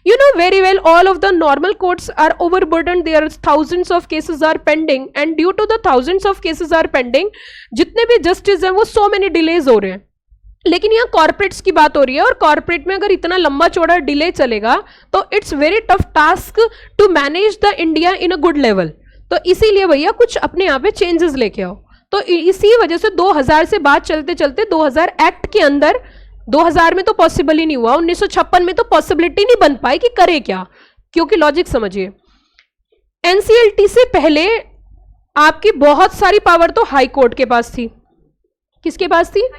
You know very well all of the normal courts are overburdened, there are thousands of cases are pending, and due to the thousands of cases are pending, जितने भी जस्टिस हैं वो so many delays हो रहे हैं। लेकिन यहाँ कॉर्पोरेट्स की बात हो रही है, और कॉर्पोरेट में अगर इतना लंबा चौड़ा डिले चलेगा तो it's very tough task to manage the India in a good level. तो इसीलिए भैया कुछ अपने यहाँ पे चेंजेस लेके आओ। तो इसी वजह से 2000 से बात चलते चलते 2000 एक्ट के अंदर, 2000 में तो पॉसिबल ही नहीं हुआ, 1956 में तो पॉसिबिलिटी नहीं बन पाई कि करे क्या, क्योंकि लॉजिक समझिए, NCLT से पहले आपकी बहुत सारी पावर तो हाई कोर्ट के पास थी। किसके पास थी?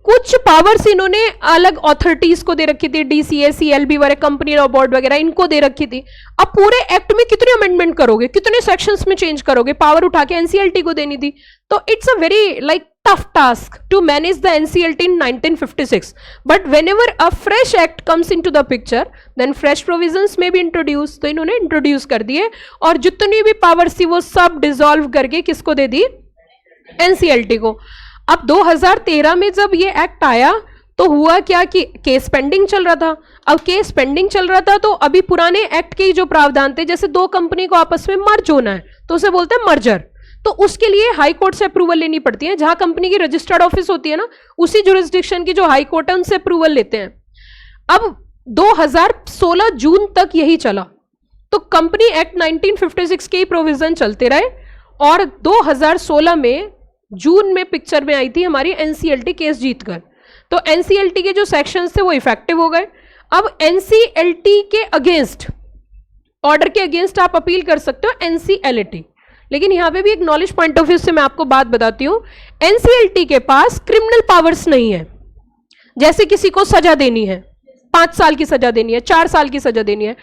कुछ पावर्स इन्होंने अलग अथॉरिटीज को दे रखी थी, DCA, CLB वगैरह, कंपनी लॉ बोर्ड वगैरह, इनको दे रखी थी। अब पूरे एक्ट में कितने अमेंडमेंट करोगे, कितने सेक्शंस में चेंज करोगे, पावर उठा के NCLT को देनी थी। तो it's a very like tough task to manage the NCLT in 1956, but whenever a fresh act comes into the picture, then fresh provisions may be introduced। तो इन्होंने इंट्रोड्यूस कर दिए, और जितनी भी पावर्स थी वो सब डिसॉल्व करके किसको दे दी? NCLT को। अब 2013 में जब ये एक्ट आया तो हुआ क्या कि केस पेंडिंग चल रहा था। अब केस पेंडिंग चल रहा था तो अभी पुराने एक्ट के जो प्रावधान थे, जैसे दो कंपनी को आपस में मर्ज होना है तो उसे बोलते हैं मर्जर, तो उसके लिए हाई कोर्ट से अप्रूवल लेनी पड़ती है। जहां कंपनी की रजिस्टर्ड ऑफिस होती है ना, उसी जुरिस्डिक्शन की जो हाई कोर्ट है उनसे अप्रूवल लेते हैं। अब 2016 जून तक यही चला, तो कंपनी एक्ट 1956 के ही प्रोविजन चलते रहे, और 2016 में जून में पिक्चर में आई थी हमारी NCLT केस जीतकर। तो NCLT के जो सेक्शंस थे वो इफेक्टिव हो गए। अब NCLT के अगेंस्ट, ऑर्डर के अगेंस्ट आप अपील कर सकते हो NCLAT। लेकिन यहां पे भी एक नॉलेज पॉइंट ऑफ व्यू से मैं आपको बात बताती हूं, NCLT के पास क्रिमिनल पावर्स नहीं है। जैसे किसी को सजा देनी है, 5 साल की सजा देनी है, 4 साल की सजा देनी है,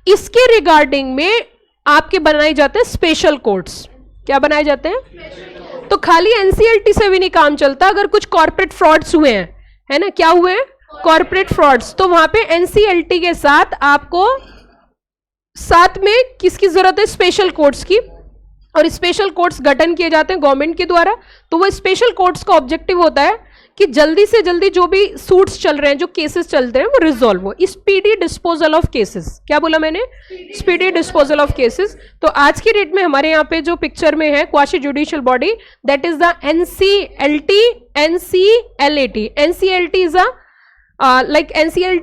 इसके रिगार्डिंग में आपके बनाए जाते हैं स्पेशल कोर्ट्स। क्या बनाए जाते हैं? तो खाली NCLT से भी नहीं काम चलता। अगर कुछ कॉर्पोरेट फ्रॉड्स हुए हैं, है ना, क्या हुए हैं? कॉर्पोरेट फ्रॉड्स, तो वहां पे NCLT के साथ आपको साथ में किसकी जरूरत है? स्पेशल कोर्ट्स की। और स्पेशल कोर्ट्स गठन किए जाते हैं गवर्नमेंट के द्वारा। तो वो स्पेशल कोर्ट्स का ऑब्जेक्टिव होता है कि जल्दी से जल्दी जो भी सूट्स चल रहे हैं, जो केसेस चलते हैं, वो रिजॉल्व हो। Speedy disposal of cases. क्या बोला मैंने? Speedy disposal of cases. तो आज की डेट में हमारे यहाँ पे जो पिक्चर में है quasi judicial body, that is the NCLT, NCLAT। NCLT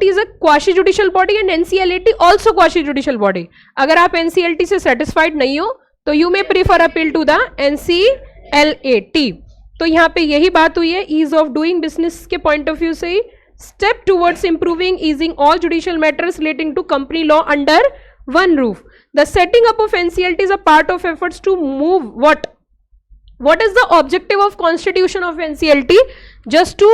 is a quasi judicial body and NCLAT also quasi judicial body। अगर आप NCLT से सेटिस्फाइड नहीं हो तो you may prefer appeal to the NCLAT। तो यहाँ पे यही बात हुई है ईज ऑफ डूइंग बिजनेस के पॉइंट ऑफ व्यू से ही, step towards improving easing all judicial matters relating to company law under one roof. The setting up of NCLT is a part of efforts to move what is the objective of constitution of NCLT? Just to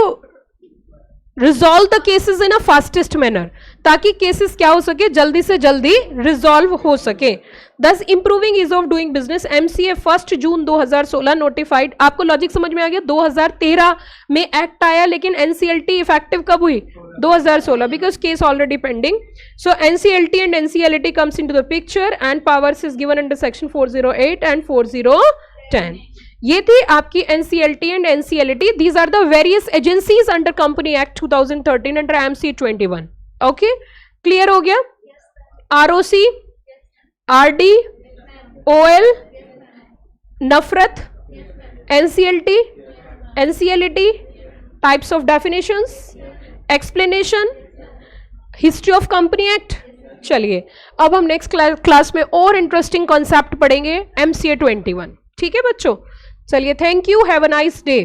resolve the cases in a fastest manner, ताकि केसेस क्या हो सके, जल्दी से जल्दी रिजॉल्व हो सके। दस improving is of doing business, MCA 1 June 2016 notified. आपको लॉजिक समझ में आ गया? 2013 में एक्ट आया, लेकिन एनसीएलटी इफेक्टिव कब हुई? 2016, because case already pending. So NCLT and NCLT comes into the picture and powers is given under section 408 and 4010। ये थी आपकी NCLT and NCLT. These are the various agencies under company act 2013 under MC 21। Okay, clear हो गया? आरओसी, आरडी, ओएल, नफरत, NCLT, NCLT, types of definitions, explanation, history of company act. चलिए अब हम नेक्स्ट क्लास में और इंटरेस्टिंग कॉन्सेप्ट पढ़ेंगे एमसीए 21। ठीक है बच्चों, चलिए, thank you, have a nice day.